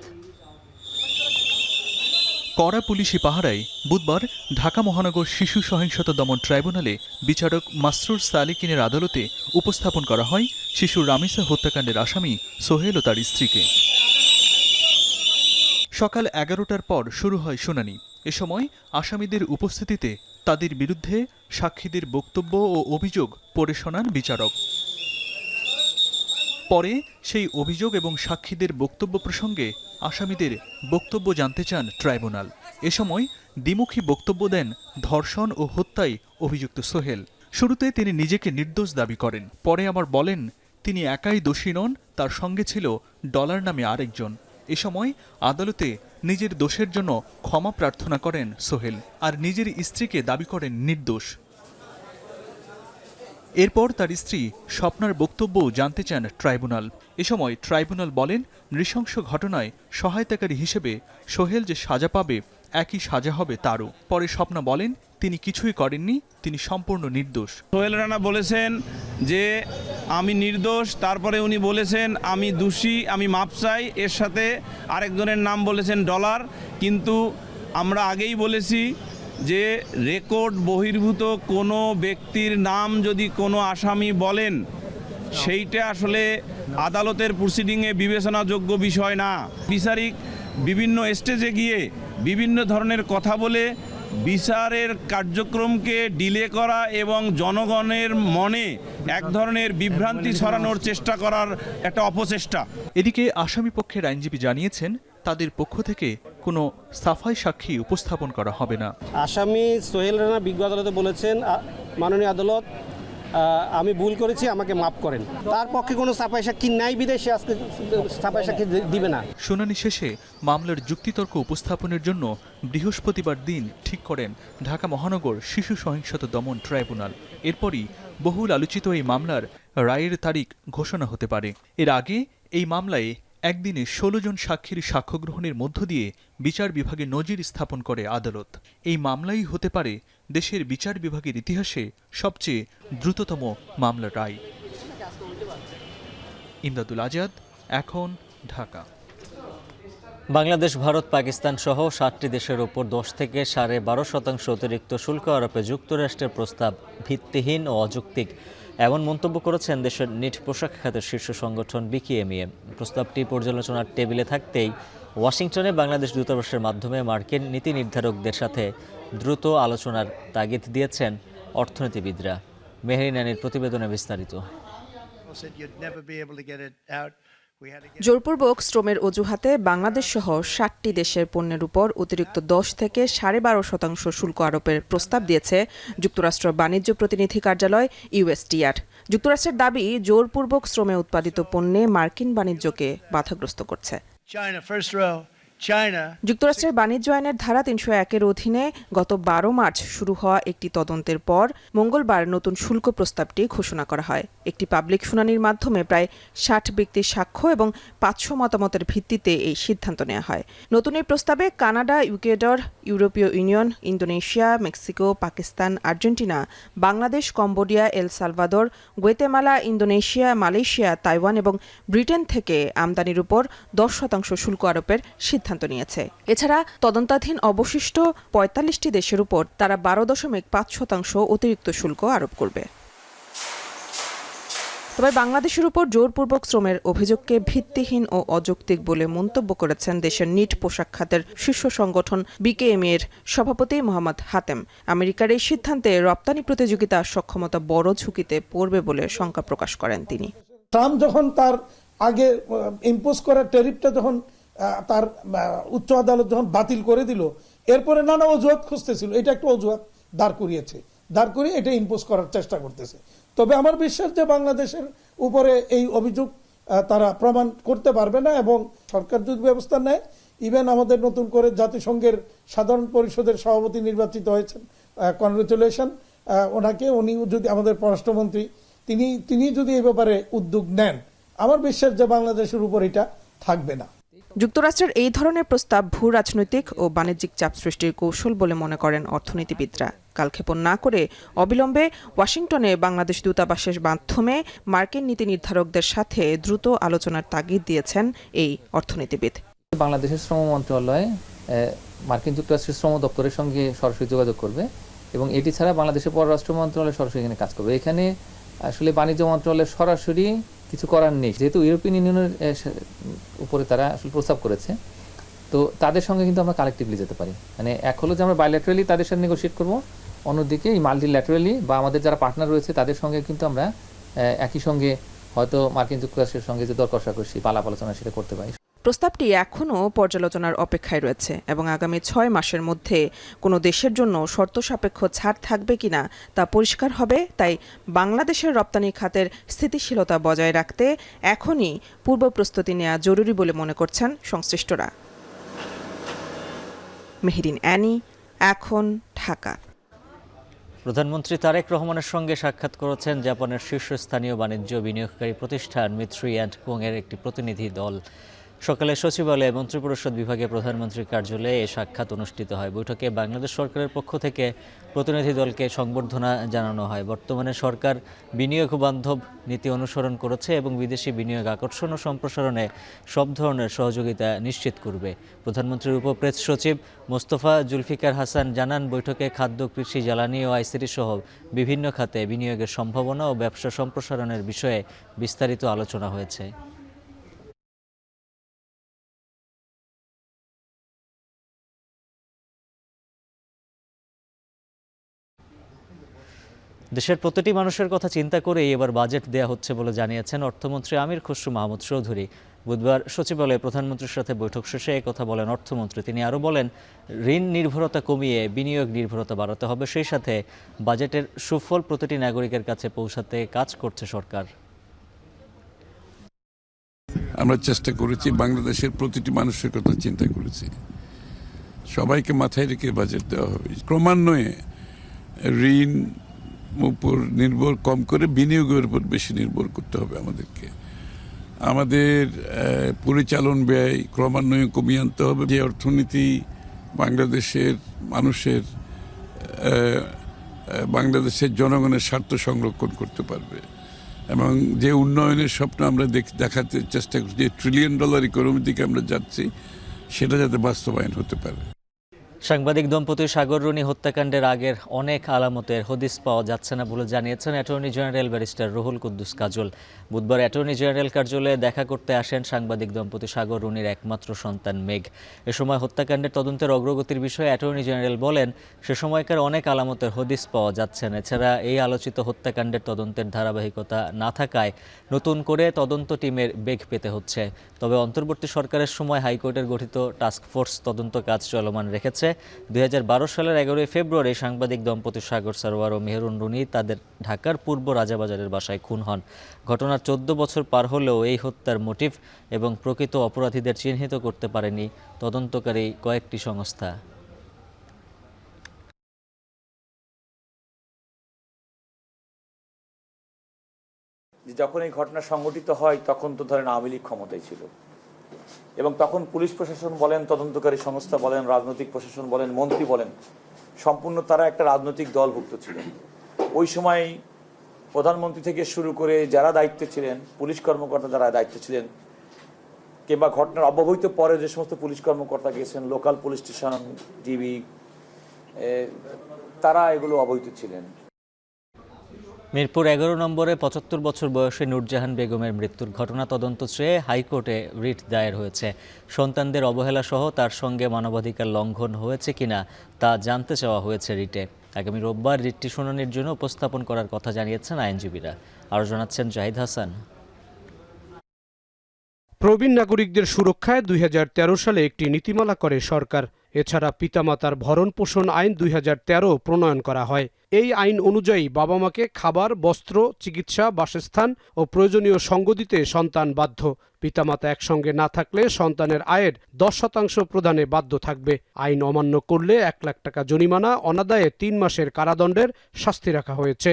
কড়া পুলিশি পাহারায় বুধবার ঢাকা মহানগর শিশু সহিংসতা দমন ট্রাইব্যুনালে বিচারক মাসরুর সালিকিনের আদালতে উপস্থাপন করা হয় শিশু রামিসা হত্যাকাণ্ডের আসামি সোহেল ও তার স্ত্রীকে। সকাল 11টার পর শুরু হয় শুনানি। এ সময় আসামিদের উপস্থিতিতে তাদের বিরুদ্ধে সাক্ষীদের বক্তব্য ও অভিযোগ পড়ে শোনান বিচারক। পরে সেই অভিযোগ এবং সাক্ষীদের বক্তব্য প্রসঙ্গে আসামিদের বক্তব্য জানতে চান ট্রাইব্যুনাল। এ সময় দ্বিমুখী বক্তব্য দেন ধর্ষণ ও হত্যায় অভিযুক্ত সোহেল। শুরুতে তিনি নিজেকে নির্দোষ দাবি করেন, পরে আবার বলেন তিনি একাই দোষী নন, তার সঙ্গে ছিল ডলার নামে আরেকজন। এ সময় আদালতে নিজের দোষের জন্য ক্ষমা প্রার্থনা করেন সোহেল, আর নিজের স্ত্রীকে দাবি করেন নির্দোষ। এরপর তার স্ত্রী স্বপ্নার বক্তব্যও জানতে চান ট্রাইব্যুনাল। এ সময় ট্রাইব্যুনাল বলেন, নৃশংস ঘটনায় সহায়তাকারী হিসেবে সোহেল যে সাজা পাবে একই সাজা হবে তারও। পরে স্বপ্না বলেন তিনি কিছুই করেননি, তিনি সম্পূর্ণ নির্দোষ। সোহেল রানা বলেছেন যে আমি নির্দোষ, তারপরে উনি বলেছেন আমি দোষী, আমি মাপ চাই। এর সাথে আরেকজনের নাম বলেছেন ডলার। কিন্তু আমরা আগেই বলেছি যে রেকর্ড বহির্ভূত কোনো ব্যক্তির নাম যদি কোনো আসামি বলেন, সেইটা আসলে আদালতের প্রসিডিংয়ে বিবেচনাযোগ্য বিষয় না। বিচারিক বিভিন্ন স্টেজে গিয়ে বিভিন্ন ধরনের কথা বলে বিচারের কার্যক্রমকে ডিলে করা এবং জনগণের মনে এক ধরনের বিভ্রান্তি ছড়ানোর চেষ্টা করার একটা অপচেষ্টা। এদিকে আসামিপক্ষের আইনজীবী জানিয়েছেন তাদের পক্ষ থেকে কোনো সাফাই সাক্ষী উপস্থাপন করা হবে না। আসামি সোহেল রানা বিজ্ঞ আদালতে বলেছেন, মাননীয় আদালত আমি ভুল করেছি, আমাকে মাফ করেন। তার পক্ষে কোনো সাফাই সাক্ষী নাই বিদেশে আজকে সাফাই সাক্ষী দিবে না। শুনানি শেষে মামলার যুক্তিতর্ক উপস্থাপনের জন্য বৃহস্পতিবার দিন ঠিক করেন ঢাকা মহানগর শিশু সহিংসতা দমন ট্রাইব্যুনাল। এরপরই বহুল আলোচিত এই মামলার রায়ের তারিখ ঘোষণা হতে পারে। এর আগে এই মামলায় একদিনে 16 জন সাক্ষীর সাক্ষ্য গ্রহণের মধ্য দিয়ে বিচার বিভাগে নজির স্থাপন করে আদালত। এই মামলাই হতে পারে দেশের বিচার বিভাগের ইতিহাসে সবচেয়ে দ্রুততম মামলার রায়। ইমদাদুল আজাদ, এখন, ঢাকা। বাংলাদেশ, ভারত, পাকিস্তান সহ 7টি দেশের ওপর 10 থেকে 12.5% অতিরিক্ত শুল্ক আরোপে যুক্তরাষ্ট্রের প্রস্তাব ভিত্তিহীন ও অযৌক্তিক, এমন মন্তব্য করেছেন দেশের নিট পোশাক খাতের শীর্ষ সংগঠন বিকেএমইএ। প্রস্তাবটি পর্যালোচনার টেবিলে থাকতেই ওয়াশিংটনে বাংলাদেশ দূতাবাসের মাধ্যমে মার্কিন নীতি নির্ধারকদের সাথে দ্রুত আলোচনার তাগিদ দিয়েছেন অর্থনীতিবিদরা। মেহরিন আনির প্রতিবেদনে বিস্তারিত। জোরপূর্বক শ্রমের অজুহাতে বাংলাদেশ সহ 7টি দেশের পণ্যের উপর অতিরিক্ত 10 থেকে 12.5% শুল্ক আরোপের প্রস্তাব দিয়েছে যুক্তরাষ্ট্র বাণিজ্য প্রতিনিধি কার্যালয় ইউএসটিআর। যুক্তরাষ্ট্রের দাবি, জোরপূর্বক শ্রমে উৎপাদিত পণ্যে মার্কিন বাণিজ্যকে বাধাগ্রস্ত করছে। যুক্তরাষ্ট্রের বাণিজ্য আইনের ধারা 301-এর অধীনে গত 12 মার্চ শুরু হওয়া একটি তদন্তের পর মঙ্গলবার নতুন শুল্ক প্রস্তাবটি ঘোষণা করা হয়। একটি পাবলিক শুনানির মাধ্যমে প্রায় 60 ব্যক্তির সাক্ষ্য এবং 500 মতামতের ভিত্তিতে এই সিদ্ধান্ত নেওয়া হয়। নতুন এই প্রস্তাবে কানাডা, ইকুয়েডর, ইউরোপীয় union, Indonesia, Mexico, Pakistan, Argentina, Bangladesh, Cambodia, El Salvador, Guatemala, Indonesia, Malaysia, Taiwan এবং ব্রিটেন থেকে আমদানির উপর 10% শুল্ক আরোপের সিদ্ধান্ত নিয়েছে। এছাড়া তদন্তাধীন অবশিষ্ট 45টি দেশের উপর তারা 12.5% অতিরিক্ত শুল্ক আরোপ করবে। তবে বাংলাদেশের উপর জোরপূর্বক শ্রমের অভিযোগকে ভিত্তিহীন ও অযৌক্তিক বলে মন্তব্য করেছেন দেশের নিট পোশাক খাতের শীর্ষ সংগঠন বিকেএমইএর সভাপতি মোহাম্মদ হাতেম। আমেরিকার এই সিদ্ধান্তে রপ্তানি প্রতিযোগিতা সক্ষমতা বড় ঝুঁকিতে পড়বে বলে শঙ্কা প্রকাশ করেন তিনি। ট্রাম্প যখন তার আগে ইম্পোজ করা ট্যারিফটা যখন তার উচ্চ আদালত যখন বাতিল করে দিল, এরপরে নানা অজুহাত খুঁজতেছিল, এটা একটা অজুহাত দাঁড় করিয়ে এটা ইম্পোজ করার চেষ্টা করতেছে। তবে আমার বিশ্বাস যে বাংলাদেশের উপরে এই অভিযোগ তারা প্রমাণ করতে পারবে না, এবং সরকার যদি ব্যবস্থা নেয়, ইভেন আমাদের নতুন করে জাতিসংঘের সাধারণ পরিষদের সভাপতি নির্বাচিত হয়েছেন, কনগ্রেচুলেশন ওনাকে। উনি যদি আমাদের পররাষ্ট্রমন্ত্রী, তিনি যদি এই ব্যাপারে উদ্যোগ নেন, আমার বিশ্বাস যে বাংলাদেশের উপর এটা থাকবে না। যুক্তরাষ্ট্রের এই ধরনের প্রস্তাব ভূ রাজনৈতিক ও বাণিজ্যিক চাপ সৃষ্টির কৌশল বলে মনে করেন অর্থনীতিবিদরা। কালক্ষেপণ না করে অবিলম্বে ওয়াশিংটনে বাংলাদেশ দূতাবাসের মাধ্যমে মার্কিন নীতি নির্ধারকদের সাথে দ্রুত আলোচনার তাগিদ দিয়েছেন এই অর্থনীতিবিদ। বাংলাদেশের শ্রম মন্ত্রণালয় মার্কিন যুক্তরাষ্ট্রের শ্রম দপ্তরের সঙ্গে সরাসরি যোগাযোগ করবে এবং এটি ছাড়া বাংলাদেশের পররাষ্ট্র মন্ত্রণালয় সরাসরি এখানে কাজ করবে। এখানে আসলে বাণিজ্য মন্ত্রণালয়ের সরাসরি কিছু করার নেই, যেহেতু ইউরোপিয়ান ইউনিয়নের উপরে তারা আসলে প্রস্তাব করেছে, তো তাদের সঙ্গে কিন্তু আমরা কালেক্টিভলি যেতে পারি। মানে এক হলো যে আমরা বাইল্যাটারালি তাদের সাথে নেগোশিয়েট করবো, অন্যদিকে এই মাল্টিল্যাটারালি বা আমাদের যারা পার্টনার রয়েছে তাদের সঙ্গে কিন্তু আমরা একই সঙ্গে হয়তো মার্কিন যুক্তরাষ্ট্রের সঙ্গে যে দর কষাকষি আলাপ আলোচনা সেটা করতে পারি। প্রস্তাবটি এখনও পর্যালোচনার অপেক্ষায় রয়েছে এবং আগামী 6 মাসের মধ্যে কোনো দেশের জন্য শর্ত সাপেক্ষ ছাড় থাকবে কিনা তা পরিষ্কার হবে। তাই বাংলাদেশের রপ্তানি খাতের স্থিতিশীলতা বজায় রাখতে এখনই পূর্ব প্রস্তুতি নেওয়া জরুরি বলে মনে করছেন সংশ্লিষ্টরা। মেহরিন আনি, এখন, ঢাকা। প্রধানমন্ত্রী তারেক রহমানের সঙ্গে সাক্ষাৎ করেছেন জাপানের শীর্ষস্থানীয় বাণিজ্য বিনিয়োগকারী প্রতিষ্ঠান মিত্সুই অ্যান্ড কোং-এর একটি প্রতিনিধি দল। সকালে সচিবালয়ে মন্ত্রিপরিষদ বিভাগে প্রধানমন্ত্রীর কার্যালয়ে এই সাক্ষাৎ অনুষ্ঠিত হয়। বৈঠকে বাংলাদেশ সরকারের পক্ষ থেকে প্রতিনিধি দলকে সংবর্ধনা জানানো হয়। বর্তমানে সরকার বিনিয়োগ বান্ধব নীতি অনুসরণ করেছে এবং বিদেশি বিনিয়োগ আকর্ষণ ও সম্প্রসারণে সব ধরনের সহযোগিতা নিশ্চিত করবে। প্রধানমন্ত্রীর উপপ্রেস সচিব মোস্তফা জুলফিকার হাসান জানান, বৈঠকে খাদ্য, কৃষি, জ্বালানি ও আইসিটি সহ বিভিন্ন খাতে বিনিয়োগের সম্ভাবনা ও ব্যবসা সম্প্রসারণের বিষয়ে বিস্তারিত আলোচনা হয়েছে। দেশের প্রতিটি মানুষের কথা চিন্তা করেই এবার বাজেট দেয়া হচ্ছে বলে জানিয়েছেন অর্থমন্ত্রী আমির খসরু মাহমুদ চৌধুরী। বুধবার সচিবালয়ে প্রধানমন্ত্রীর সাথে বৈঠক শেষে একথা বলেন অর্থমন্ত্রী। তিনি আরও বলেন, ঋণ নির্ভরতা কমিয়ে বিনিয়োগ নির্ভরতা বাড়াতে হবে, সেই সাথে বাজেটের সুফল প্রতিটি নাগরিকের কাছে পৌঁছাতে কাজ করছে সরকার। আমরা চেষ্টা করেছি, বাংলাদেশের প্রতিটি মানুষের কথা চিন্তা করেছি, সবাইকে মাথায় রেখে বাজেট দেওয়া হবে। ক্রমান্বয়ে ঋণ উপর নির্ভর কম করে বিনিয়োগের উপর বেশি নির্ভর করতে হবে আমাদেরকে। আমাদের পরিচালন ব্যয় ক্রমান্বয়ে কমিয়ে আনতে হবে। যে অর্থনীতি বাংলাদেশের মানুষের বাংলাদেশের জনগণের স্বার্থ সংরক্ষণ করতে পারবে এবং যে উন্নয়নের স্বপ্ন আমরা দেখাতে চেষ্টা করছি, যে $1 ট্রিলিয়ন ইকোনমি দিকে আমরা যাচ্ছি, সেটা যাতে বাস্তবায়ন হতে পারে। সাংবাদিক দম্পতি সাগর রুনি হত্যাকাণ্ডের আগের অনেক আলামতের হদিস পাওয়া যাচ্ছে না বলে জানিয়েছেন attorney general barrister Ruhul Quddus Kajal. বুধবার অ্যাটর্নি জেনারেল কার্যালয়ে দেখা করতে আসেন সাংবাদিক দম্পতি সাগর রুনির একমাত্র সন্তান মেঘ। এ সময় হত্যাকাণ্ডের তদন্তের অগ্রগতির বিষয়ে অ্যাটর্নি জেনারেল বলেন, সে সময়কার অনেক আলামতের হদিস পাওয়া যাচ্ছে না। এছাড়া এই আলোচিত হত্যাকাণ্ডের তদন্তের ধারাবাহিকতা না থাকায় নতুন করে তদন্ত টিমের বেগ পেতে হচ্ছে। তবে অন্তর্বর্তী সরকারের সময় হাইকোর্টের গঠিত টাস্কফোর্স তদন্ত কাজ চলমান রেখেছে। 2012 সালের 11 ফেব্রুয়ারি সাংবাদিক দম্পতি সাগর সারোয়ার ও মেহরুন রুনি তাদের ঢাকার পূর্ব রাজাবাজারের বাসায় খুন হন। ঘটনার 14 বছর পার হলেও এই হত্যার মোটিভ এবং প্রকৃত অপরাধীদের চিহ্নিত করতে পারেনি তদন্তকারী কয়েকটি সংস্থা। যখন এই ঘটনা সংঘটিত হয় তখন তো ধরেন আওয়ামী লীগ ক্ষমতায় ছিল এবং তখন পুলিশ প্রশাসন বলেন, তদন্তকারী সংস্থা বলেন, রাজনৈতিক প্রশাসন বলেন, মন্ত্রী বলেন, সম্পূর্ণ তারা একটা রাজনৈতিক দলভুক্ত ছিলেন। ওই সময় প্রধানমন্ত্রী থেকে শুরু করে যারা দায়িত্বে ছিলেন, পুলিশ কর্মকর্তা যারা দায়িত্বে ছিলেন, কিংবা ঘটনার অব্যবহিত পরে যে সমস্ত পুলিশ কর্মকর্তা গেছেন, লোকাল পুলিশ স্টেশন, ডিবি, তারা এগুলো অবহিত ছিলেন। মিরপুর 11 নম্বরে 75 বছর বয়সী নূরজাহান বেগমের মৃত্যুর ঘটনা তদন্ত চেয়ে হাইকোর্টে রিট দায়ের হয়েছে। সন্তানদের অবহেলা সহ তার সঙ্গে মানবাধিকার লঙ্ঘন হয়েছে কিনা তা জানতে চাওয়া হয়েছে রিটে। আগামী রোববার রিটটি শুনানির জন্য উপস্থাপন করার কথা জানিয়েছেন আইনজীবীরা। আরও জানাচ্ছেন জাহিদ হাসান। প্রবীণ নাগরিকদের সুরক্ষায় 2013 সালে একটি নীতিমালা করে সরকার। এছাড়া পিতামাতার ভরণ পোষণ আইন 2013 প্রণয়ন করা হয়। এই আইন অনুযায়ী বাবা মাকে খাবার, বস্ত্র, চিকিৎসা, বাসস্থান ও প্রয়োজনীয় সঙ্গ দিতে সন্তান বাধ্য। পিতামাতা একসঙ্গে না থাকলে সন্তানের আয়ের 10% প্রদানে বাধ্য থাকবে। আইন অমান্য করলে 1 লাখ টাকা জরিমানা, অনাদায়ে 3 মাসের কারাদণ্ডের শাস্তি রাখা হয়েছে।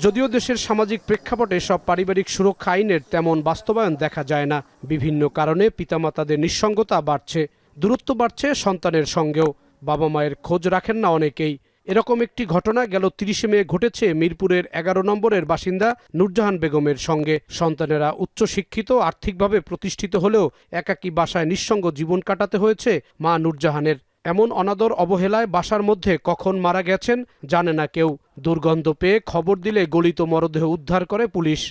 যদিও দেশের সামাজিক প্রেক্ষাপটে সব পারিবারিক সুরক্ষা আইনের তেমন বাস্তবায়ন দেখা যায় না। বিভিন্ন কারণে পিতামাতাদের নিঃসঙ্গতা বাড়ছে, দূরত্ব বাড়ছে সন্তানের সঙ্গেও। বাবা মায়ের খোঁজ রাখেন না অনেকেই। এরকম একটি ঘটনা গেল 30 মে ঘটেছে মিরপুরের 11 নম্বরের বাসিন্দা নূরজাহান বেগমের সঙ্গে। সন্তানেরা উচ্চশিক্ষিত, আর্থিকভাবে প্রতিষ্ঠিত হলেও একাকী বাসায় নিঃসঙ্গ জীবন কাটাতে হয়েছে মা নূরজাহানের। এমন অনাদর অবহেলায় বাসার মধ্যে কখন মারা গেছেন জানে না কেউ। দুর্গন্ধ পেয়ে খবর দিলে গলিত মরদেহ উদ্ধার করে পুলিশ।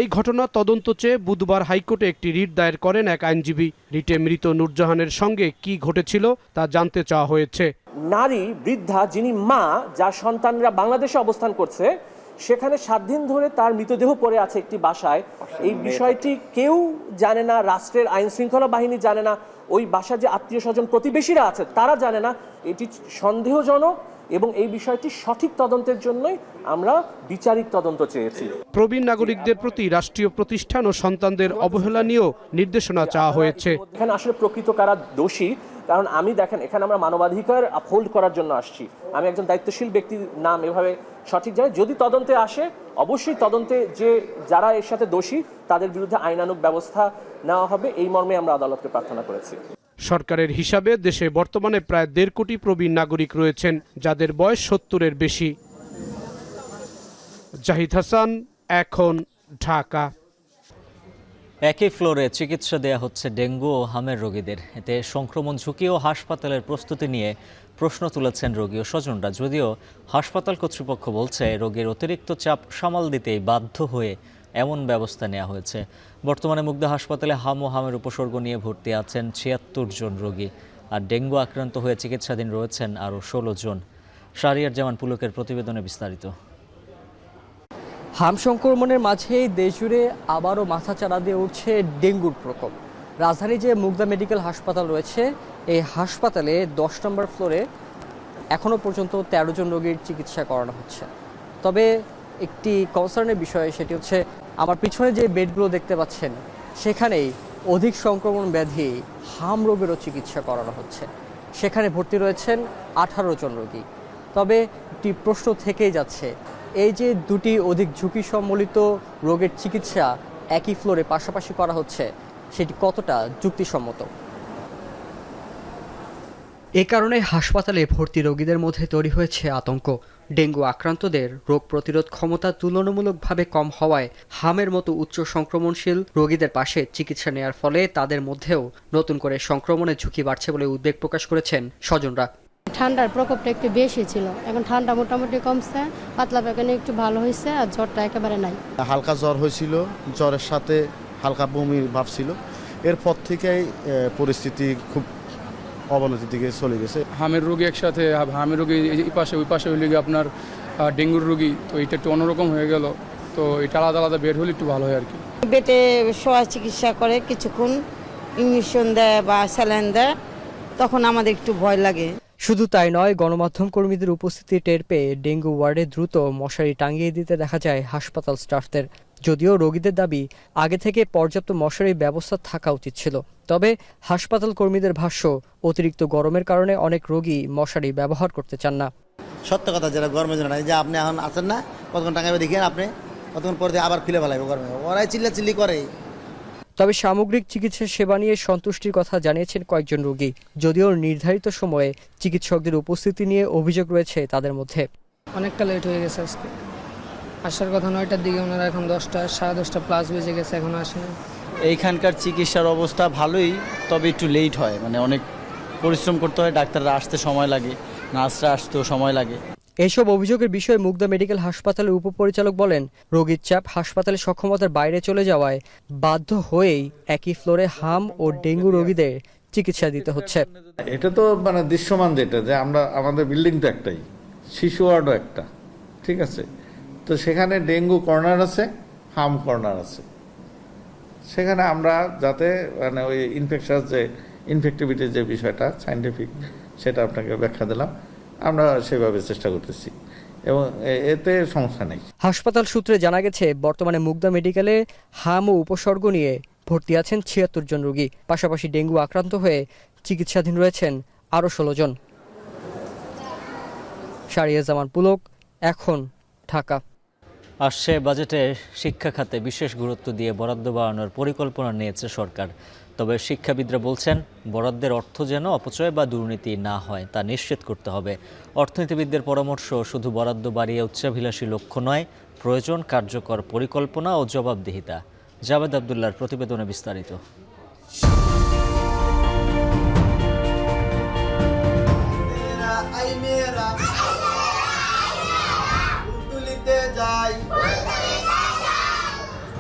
এই ঘটনা তদন্ত চেয়ে বুধবার হাইকোর্টে একটি রিট দায়ের করেন এক আইনজীবী। রিটে মৃত নূরজাহানের সঙ্গে কি ঘটেছিল তা জানতে চাওয়া হয়েছে। নারী, বৃদ্ধা, যিনি মা, যার সন্তানরা বাংলাদেশে অবস্থান করছে, সেখানে 7 দিন ধরে তার মৃতদেহ পড়ে আছে একটি বাসায়। এই বিষয়টি কেউ জানে না, রাষ্ট্রের আইন শৃঙ্খলা বাহিনী জানে না, ওই বাসার যে আত্মীয় স্বজন প্রতিবেশীরা আছে তারা জানে না। এটি সন্দেহজনক এবং এই বিষয়টি সঠিক তদন্তের জন্যই আমরা বিচারিক তদন্ত চেয়েছি। প্রবীণ নাগরিকদের প্রতি রাষ্ট্রীয় প্রতিষ্ঠান ও সন্তানদের অবহেলা নিয়েও নির্দেশনা চাওয়া হয়েছে। এখানে আসলে প্রকৃত কারা দোষী, কারণ আমি দেখেন এখানে আমরা মানবাধিকার আপহোল্ড করার জন্য আসছি। আমি একজন দায়িত্বশীল ব্যক্তির নাম এভাবে সঠিক জানি। যদি তদন্তে আসে, অবশ্যই তদন্তে যে যারা এর সাথে দোষী তাদের বিরুদ্ধে আইনানুগ ব্যবস্থা নেওয়া হবে, এই মর্মে আমরা আদালতকে প্রার্থনা করেছি। সরকারের হিসাবে দেশে বর্তমানে প্রায় 1.5 কোটি প্রবীণ নাগরিক রয়েছেন, যাদের বয়স 70-এর বেশি। জাহিদ হাসান, এখন, ঢাকা। একই ফ্লোরে চিকিৎসা দেয়া হচ্ছে ডেঙ্গু ও হামের রোগীদের। এতে সংক্রমণ ঝুঁকি ও হাসপাতালের প্রস্তুতি নিয়ে প্রশ্ন তুলেছেন রোগী ও স্বজনরা। যদিও হাসপাতাল কর্তৃপক্ষ বলছে রোগীর অতিরিক্ত চাপ সামাল দিতেই বাধ্য হয়ে এমন ব্যবস্থা নেওয়া হয়েছে। বর্তমানে মুগদা হাসপাতালে হাম ও হামের উপসর্গ নিয়ে ভর্তি আছেন 76 জন রোগী, আর ডেঙ্গু আক্রান্ত হয়ে চিকিৎসাধীন রয়েছেন আরও 16 জন। শাহরিয়ার জামান পুলকের প্রতিবেদনে বিস্তারিত। হাম সংক্রমণের মাঝেই দেশজুড়ে আবারও মাথাচাড়া দিয়ে উঠছে ডেঙ্গুর প্রকোপ। রাজধানী যে মুগদা মেডিকেল হাসপাতাল রয়েছে, এই হাসপাতালে 10 নম্বর ফ্লোরে এখনও পর্যন্ত 13 জন রোগীর চিকিৎসা করানো হচ্ছে। তবে একটি কনসার্নের বিষয়, সেটি হচ্ছে আমার পিছনে যে বেডগুলো দেখতে পাচ্ছেন, সেখানেই অধিক সংক্রমণ ব্যাধি হাম রোগেরও চিকিৎসা করানো হচ্ছে। সেখানে ভর্তি রয়েছেন 18 জন রোগী। তবে একটি প্রশ্ন থেকেই যাচ্ছে, এই যে দুটি অধিক ঝুঁকি সম্বলিত রোগের চিকিৎসা একই ফ্লোরে পাশাপাশি করা হচ্ছে, সেটি কতটা যুক্তিসম্মত? এ কারণে হাসপাতালে ভর্তি রোগীদের মধ্যে তৈরি হয়েছে আতঙ্ক। ডেঙ্গু আক্রান্তদের রোগ প্রতিরোধ ক্ষমতা তুলনামূলকভাবে কম হওয়ায় হামের মতো উচ্চ সংক্রমণশীল রোগীদের পাশে চিকিৎসা নেওয়ার ফলে তাদের মধ্যেও নতুন করে সংক্রমণের ঝুঁকি বাড়ছে বলে উদ্বেগ প্রকাশ করেছেন স্বজনরা। ঠান্ডার প্রকোপটা একটু বেশি ছিল, এখন ঠান্ডা মোটামুটি কমছে, পাতলা পায়খানা একটু ভালো হয়েছে, আর জ্বরটা একেবারে নাই। হালকা জ্বর হয়েছিল, জ্বরের সাথে হালকা বমির ভাব ছিল, এরপর থেকেই পরিস্থিতি খুব অবনতির দিকে চলে গেছে। হামের রোগী একসাথে, হামের রোগী এই পাশে ওই পাশে হইলে আপনার ডেঙ্গুর রোগী, তো এটা একটু অন্যরকম হয়ে গেল, তো এটা আলাদা আলাদা বেড হলে একটু ভালো হয় আর কি। বেটে শোয়া চিকিৎসা করে, কিছুক্ষণ ইঞ্জেকশন দেয় বা স্যালাইন দেয়, তখন আমাদের একটু ভয় লাগে। শুধু তাই নয়, গণমাধ্যম কর্মীদের উপস্থিতি টের পেয়ে ডেঙ্গু ওয়ার্ডে দ্রুত মশারি টাঙিয়ে দিতে দেখা যায় হাসপাতাল স্টাফদের। যদিও রোগীদের দাবি আগে থেকে পর্যাপ্ত মশারির ব্যবস্থা থাকা উচিত ছিল, তবে হাসপাতাল কর্মীদের ভাষ্য অতিরিক্ত গরমের কারণে অনেক রোগী মশারি ব্যবহার করতে চান না। সত্য কথা, যেটা গরমের জন্য নাই, যে আপনি এখন আছেন না, কতক্ষণ টাঙাবে দেখেন, আপনি কতক্ষণ পরে আবার খুলে ফেলাইবে গরমে, ওরাই চিল্লাচিল্লি করে। তবে সামগ্রিক চিকিৎসা সেবা নিয়ে সন্তুষ্টির কথা জানিয়েছেন কয়েকজন রোগী, যদিও নির্ধারিত সময়ে চিকিৎসকদের উপস্থিতি নিয়ে অভিযোগ রয়েছে তাদের মধ্যে। অনেকটা লেট হয়ে গেছে আজকে, আসার কথা 9টার দিকে, ওনারা এখন 10টা 10:30 প্লাস বেজে গেছে, এখন আসেনি। এইখানকার চিকিৎসার অবস্থা ভালোই, তবে একটু লেট হয়, মানে অনেক পরিশ্রম করতে হয়, ডাক্তাররা আসতে সময় লাগে, নার্সরা আসতেও সময় লাগে। এসব অভিযোগের বিষয়ে মুগদা মেডিকেল হাসপাতালের উপপরিচালক বলেন, রোগীর চাপ হাসপাতালের সক্ষমতার বাইরে চলে যাওয়ায় বাধ্য হয়েই একই ফ্লোরে হাম ও ডেঙ্গু রোগীদের চিকিৎসা দিতে হচ্ছে। এটা তো মানে দৃশ্যমান, যেটা যে আমাদের বিল্ডিং তো একটাই, শিশু ওয়ার্ডও একটা, ঠিক আছে, তো সেখানে ডেঙ্গু কর্নার আছে, হাম কর্নার আছে, সেখানে আমরা যাতে মানে ওই ইনফেকশাস যে ইনফেক্টিভিটির যে বিষয়টা সায়েন্টিফিক, সেটা আপনাকে ব্যাখ্যা দিলাম, আমরা সেভাবে চেষ্টা করতেছি এবং এতে সমস্যা নেই। হাসপাতাল সূত্রে জানা গেছে, বর্তমানে মুগদা মেডিকেলে হাম ও উপসর্গ নিয়ে ভর্তি আছেন 76 জন রোগী। পাশাপাশি ডেঙ্গু আক্রান্ত হয়ে চিকিৎসাধীন রয়েছেন আরও 16 জন। শাহরিয়ার পুলক, এখন, ঢাকা। আসছে বাজেটে শিক্ষা খাতে বিশেষ গুরুত্ব দিয়ে বরাদ্দ বাড়ানোর পরিকল্পনা নিয়েছে সরকার। তবে শিক্ষাবিদরা বলছেন, বরাদ্দের অর্থ যেন অপচয় বা দুর্নীতি না হয় তা নিশ্চিত করতে হবে। অর্থনীতিবিদদের পরামর্শ, শুধু বরাদ্দ বাড়িয়ে উচ্চাভিলাষী লক্ষ্য নয়, প্রয়োজন কার্যকর পরিকল্পনা ও জবাবদিহিতা। জাভেদ আবদুল্লাহর প্রতিবেদনে বিস্তারিত।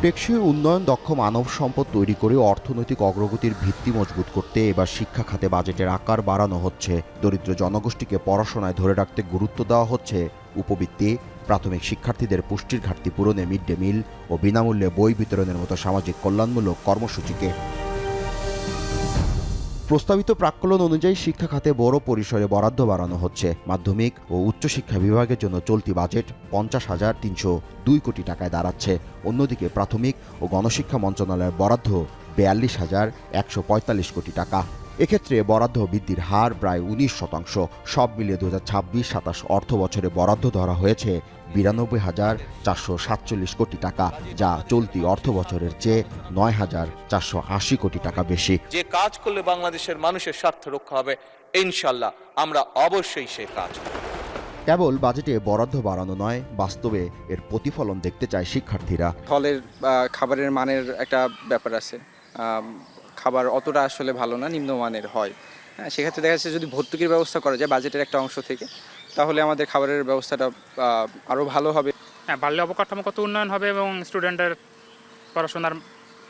টেকসই উন্নয়ন, দক্ষ মানব সম্পদ তৈরি করে অর্থনৈতিক অগ্রগতির ভিত্তি মজবুত করতে এবার শিক্ষা খাতে বাজেটের আকার বাড়ানো হচ্ছে। দরিদ্র জনগোষ্ঠীকে পড়াশোনায় ধরে রাখতে গুরুত্ব দেওয়া হচ্ছে উপবৃত্তি, প্রাথমিক শিক্ষার্থীদের পুষ্টির ঘাটতি পূরণে মিড ডে মিল ও বিনামূল্যে বই বিতরণের মতো সামাজিক কল্যাণমূলক কর্মসূচিকে। প্রস্তাবিত প্রাক্কলন অনুযায়ী শিক্ষা খাতে বড় পরিসরে বরাদ্দ বাড়ানো হচ্ছে। মাধ্যমিক ও উচ্চশিক্ষা বিভাগের জন্য চলতি বাজেট 50,302 কোটি টাকায় দাঁড়াচ্ছে। অন্যদিকে প্রাথমিক ও গণশিক্ষা মন্ত্রণালয়ের বরাদ্দ 42,145 কোটি টাকা। এক্ষেত্রে বরাদ্দ বৃদ্ধির হার প্রায় 19%। সব মিলিয়ে 2026-27 অর্থ বছরে বরাদ্দ ধরা হয়েছে 92,447 কোটি টাকা, যা চলতি অর্থ বছরের চেয়ে 9,480 কোটি টাকা বেশি। যে কাজ করলে বাংলাদেশের মানুষের স্বার্থ রক্ষা হবে, ইনশাল্লাহ আমরা অবশ্যই সে কাজ করব। কেবল বাজেটে বরাদ্দ বাড়ানো নয়, বাস্তবে এর প্রতিফলন দেখতে চায় শিক্ষার্থীরা। ফলের খাবারের মানের একটা ব্যাপার আছে, খাবার অতটা আসলে ভালো না, নিম্নমানের হয়। সেক্ষেত্রে দেখা যাচ্ছে যদি ভর্তুকির ব্যবস্থা করা যায় বাজেটের একটা অংশ থেকে, তাহলে আমাদের খাবারের ব্যবস্থাটা আরও ভালো হবে। হ্যাঁ, বাড়লে অবকাঠামোগত উন্নয়ন হবে এবং স্টুডেন্টের পড়াশোনার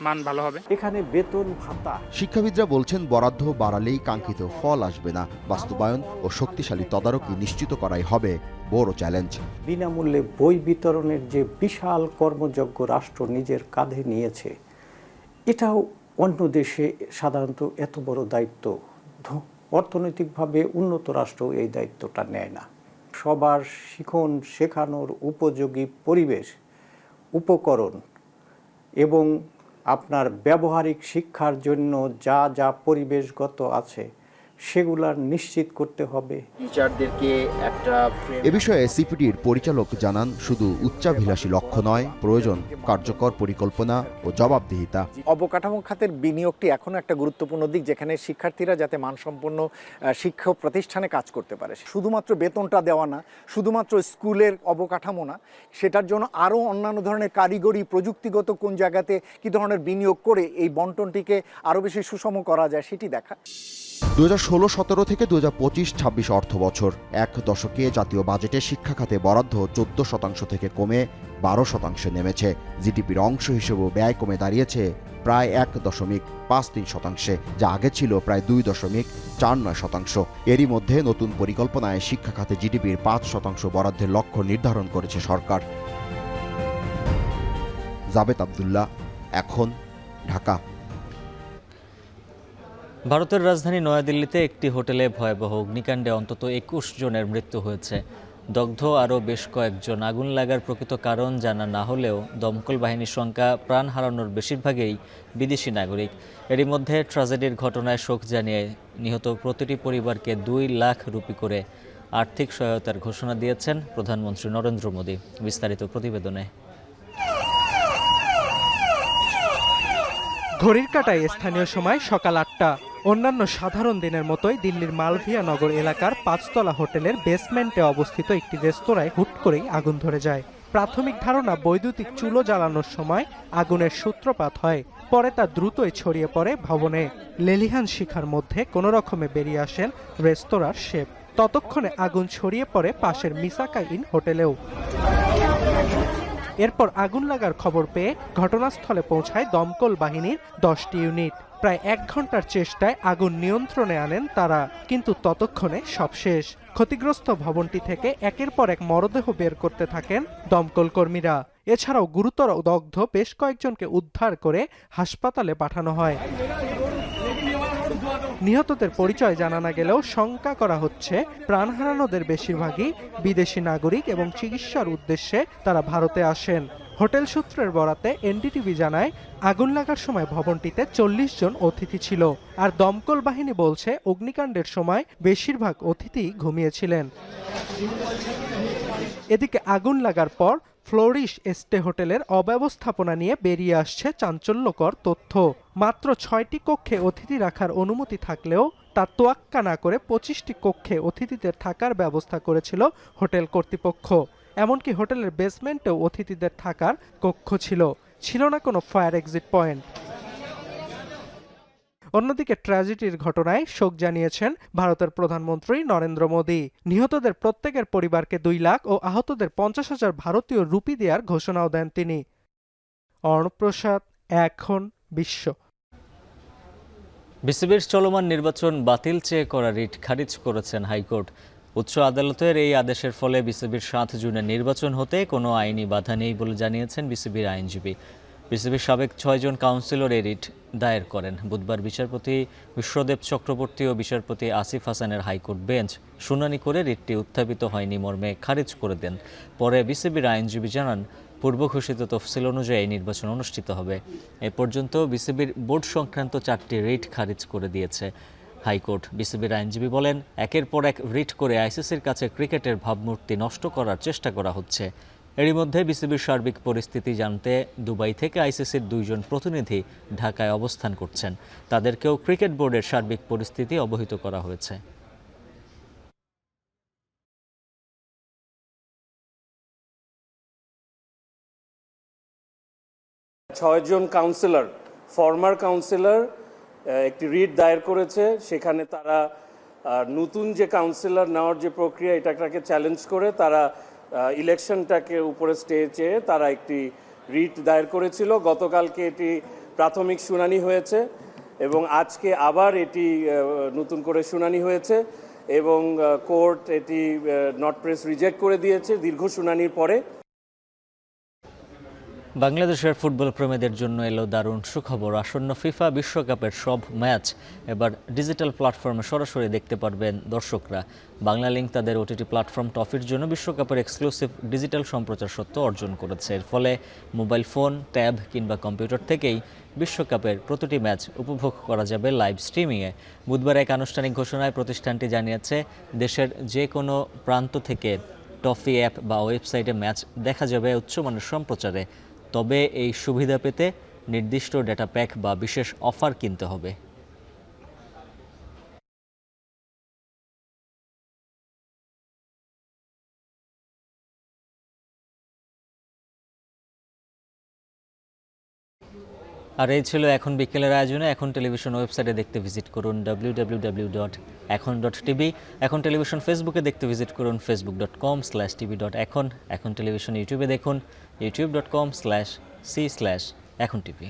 মান ভালো হবে। এখানে বেতন ভাতা, শিক্ষাবিদরা বলছেন, বরাদ্দ বাড়ালেই কাঙ্ক্ষিত ফল আসবে না। বাস্তবায়ন ও শক্তিশালী তদারকি নিশ্চিত করাই হবে বড় চ্যালেঞ্জ। বিনামূল্যে বই বিতরণের যে বিশাল কর্মযজ্ঞ রাষ্ট্র নিজের কাঁধে নিয়েছে, এটাও অন্য দেশে সাধারণত এত বড় দায়িত্ব অর্থনৈতিকভাবে উন্নত রাষ্ট্র এই দায়িত্বটা নেয় না। সবার শিখন শেখানোর উপযোগী পরিবেশ, উপকরণ এবং আপনার ব্যবহারিক শিক্ষার জন্য যা যা পরিবেশগত আছে সেগুলার নিশ্চিত করতে হবে। টিচারদেরকে একটা এ বিষয়ে সিপিডির পরিচালক জানান, শুধু উচ্চাভিলাষী লক্ষ্য নয়, প্রয়োজন কার্যকর পরিকল্পনা ও জবাবদিহিতা। অবকাঠামো খাতের বিনিয়োগটি এখনো একটা গুরুত্বপূর্ণ দিক, যেখানে শিক্ষার্থীরা যাতে মানসম্পন্ন শিক্ষা প্রতিষ্ঠানে কাজ করতে পারে। শুধুমাত্র বেতনটা দেওয়া না, শুধুমাত্র স্কুলের অবকাঠামো না, সেটার জন্য আরও অন্যান্য ধরনের কারিগরি প্রযুক্তিগত কোন জায়গাতে কী ধরনের বিনিয়োগ করে এই বন্টনটিকে আরও বেশি সুষম করা যায় সেটি দেখা। 2016-17 থেকে 2025-26 অর্থ বছর, এক দশকে জাতীয় বাজেটে শিক্ষা খাতে বরাদ্দ 14% থেকে কমে 12% নেমেছে। জিডিপির অংশ হিসেবেও ব্যয় কমে দাঁড়িয়েছে প্রায় 1.53%, যা আগে ছিল প্রায় 2.49%। এরই মধ্যে নতুন পরিকল্পনায় শিক্ষা খাতে জিডিপির 5% বরাদ্দের লক্ষ্য নির্ধারণ করেছে সরকার। জাবেদ আব্দুল্লাহ, এখন, ঢাকা। ভারতের রাজধানী নয়াদিল্লিতে একটি হোটেলে ভয়াবহ অগ্নিকাণ্ডে অন্তত 21 জনের মৃত্যু হয়েছে। দগ্ধ আরও বেশ কয়েকজন। আগুন লাগার প্রকৃত কারণ জানা না হলেও দমকল বাহিনীর সংখ্যা প্রাণ হারানোর বেশিরভাগই বিদেশি নাগরিক। এরই মধ্যে ট্র্যাজেডির ঘটনায় শোক জানিয়ে নিহত প্রতিটি পরিবারকে 2 লাখ রুপি করে আর্থিক সহায়তার ঘোষণা দিয়েছেন প্রধানমন্ত্রী নরেন্দ্র মোদী। বিস্তারিত প্রতিবেদনে। ঘড়ির কাঁটায় স্থানীয় সময় সকাল 8টা। অন্যান্য সাধারণ দিনের মতোই দিল্লির মালভিয়া নগর এলাকার 5তলা হোটেলের বেসমেন্টে অবস্থিত একটি রেস্তোরাঁয় হুট করেই আগুন ধরে যায়। প্রাথমিক ধারণা, বৈদ্যুতিক চুলো জ্বালানোর সময় আগুনের সূত্রপাত হয়। পরে তা দ্রুতই ছড়িয়ে পড়ে ভবনে। লেলিহান শিখার মধ্যে কোনো রকমে বেরিয়ে আসেন রেস্তোরাঁর শেফ। ততক্ষণে আগুন ছড়িয়ে পড়ে পাশের মিসাকা ইন হোটেলেও। এরপর আগুন লাগার খবর পেয়ে ঘটনাস্থলে পৌঁছায় দমকল বাহিনীর 10টি ইউনিট। প্রায় 1 ঘন্টার চেষ্টায় আগুন নিয়ন্ত্রণে আনেন তারা, কিন্তু ততক্ষণে সব শেষ। ক্ষতিগ্রস্ত ভবনটি থেকে একের পর এক মরদেহ বের করতে থাকেন দমকল কর্মীরা। এছাড়াও গুরুতর দগ্ধ বেশ কয়েকজনকে উদ্ধার করে হাসপাতালে পাঠানো হয়। নিহতদের পরিচয় জানা না গেলেও শঙ্কা করা হচ্ছে প্রাণ হারানোদের বেশিরভাগই বিদেশি নাগরিক এবং চিকিৎসার উদ্দেশ্যে তারা ভারতে আসেন। হোটেল সূত্রের বরাতে এনডিটিভি জানায়, আগুন লাগার সময় ভবনটিতে 40 জন অতিথি ছিল। আর দমকল বাহিনী বলছে, অগ্নিকাণ্ডের সময় বেশিরভাগ অতিথি ঘুমিয়েছিলেন। এদিকে আগুন লাগার পর ফ্লোরিশ এস্টে হোটেলের অব্যবস্থাপনা নিয়ে বেরিয়ে আসছে চাঞ্চল্যকর তথ্য। মাত্র 6টি কক্ষে অতিথি রাখার অনুমতি থাকলেও তা তোয়াক্কা না করে 25টি কক্ষে অতিথিদের থাকার ব্যবস্থা করেছিল হোটেল কর্তৃপক্ষ। এমনকি হোটেলের বেসমেন্টেও অতিথিদের থাকার কক্ষ ছিল না কোনো ফায়ার এক্সিট পয়েন্ট। অন্যদিকে ট্র্যাজেডির ঘটনায় শোক জানিয়েছেন ভারতের প্রধানমন্ত্রী নরেন্দ্র মোদী। নিহতদের প্রত্যেকের পরিবারকে 2 লাখ ও আহতদের 50,000 ভারতীয় রুপি দেওয়ার ঘোষণাও দেন তিনি। অর্ণব প্রসাদ, এখন, বিশ্ব। বিসিবির চলমান নির্বাচন বাতিল চেয়ে করা রিট খারিজ করেছেন হাইকোর্ট। উচ্চ আদালতের এই আদেশের ফলে বিসিবির 7 জুনের নির্বাচন হতে কোনো আইনি বাধা নেই বলে জানিয়েছেন বিসিবির আইনজীবী। বিসিবির সাবেক 6 জন কাউন্সিলর এই রিট দায়ের করেন। বুধবার বিচারপতি বিশ্বদেব চক্রবর্তী ও বিচারপতি আসিফ হাসানের হাইকোর্ট বেঞ্চ শুনানি করে রিটটি উত্থাপিত হয়নি মর্মে খারিজ করে দেন। পরে বিসিবির আইনজীবী জানান, পূর্ব ঘোষিত তফসিল অনুযায়ী নির্বাচন অনুষ্ঠিত হবে। এ পর্যন্ত বিসিবির বোর্ড সংক্রান্ত 4টি রিট খারিজ করে দিয়েছে হাইকোর্ট। বিসিবির আইনজীবী বলেন, একের পর এক রিট করে আইসিসির কাছে ক্রিকেটের ভাবমূর্তি নষ্ট করার চেষ্টা করা হচ্ছে। এরই মধ্যে বিসিবির সার্বিক পরিস্থিতি জানতে দুবাই থেকে আইসিসির 2 জন প্রতিনিধি ঢাকায় অবস্থান করছেন। তাদেরকেও ক্রিকেট বোর্ডের সার্বিক পরিস্থিতি অবহিত করা হয়েছে। 6 জন কাউন্সিলর, ফর্মার কাউন্সিলর একটি রিট দায়ের করেছে। সেখানে তারা নতুন যে কাউন্সিলর নেওয়ার যে প্রক্রিয়া, এটাকে চ্যালেঞ্জ করে তারা ইলেকশনটাকে উপরে স্টেজে তারা একটি রিট দায়ের করেছিল। গতকালকে এটি প্রাথমিক শুনানি হয়েছে এবং আজকে আবার এটি নতুন করে শুনানি হয়েছে এবং কোর্ট এটি নট প্রেস রিজেক্ট করে দিয়েছে দীর্ঘ শুনানির পরে। বাংলাদেশের ফুটবল প্রেমীদের জন্য এলো দারুণ সুখবর। আসন্ন ফিফা বিশ্বকাপের সব ম্যাচ এবার ডিজিটাল প্ল্যাটফর্মে সরাসরি দেখতে পারবেন দর্শকরা। বাংলা লিংক তাদের ওটিটি প্ল্যাটফর্ম টফির জন্য বিশ্বকাপের এক্সক্লুসিভ ডিজিটাল সম্প্রচার সত্ত্ব অর্জন করেছে। এর ফলে মোবাইল ফোন, ট্যাব কিংবা কম্পিউটার থেকেই বিশ্বকাপের প্রতিটি ম্যাচ উপভোগ করা যাবে লাইভ স্ট্রিমিংয়ে। বুধবার এক আনুষ্ঠানিক ঘোষণায় প্রতিষ্ঠানটি জানিয়েছে, দেশের যে কোনো প্রান্ত থেকে টফি অ্যাপ বা ওয়েবসাইটে ম্যাচ দেখা যাবে উচ্চমানের সম্প্রচারে। তবে এই সুবিধা পেতে নির্দিষ্ট ডেটা প্যাক বা বিশেষ অফার কিনতে হবে। আর এই ছিল এখন বিকেলের আয়োজনে। এখন টেলিভিশন ওয়েবসাইটে দেখতে ভিজিট করুন www.ekon.tv। এখন টেলিভিশন ফেসবুকে দেখতে ভিজিট করুন facebook.com/tv.ekon। এখন টেলিভিশন ইউটিউবে দেখুন youtube.com/c/ekontv।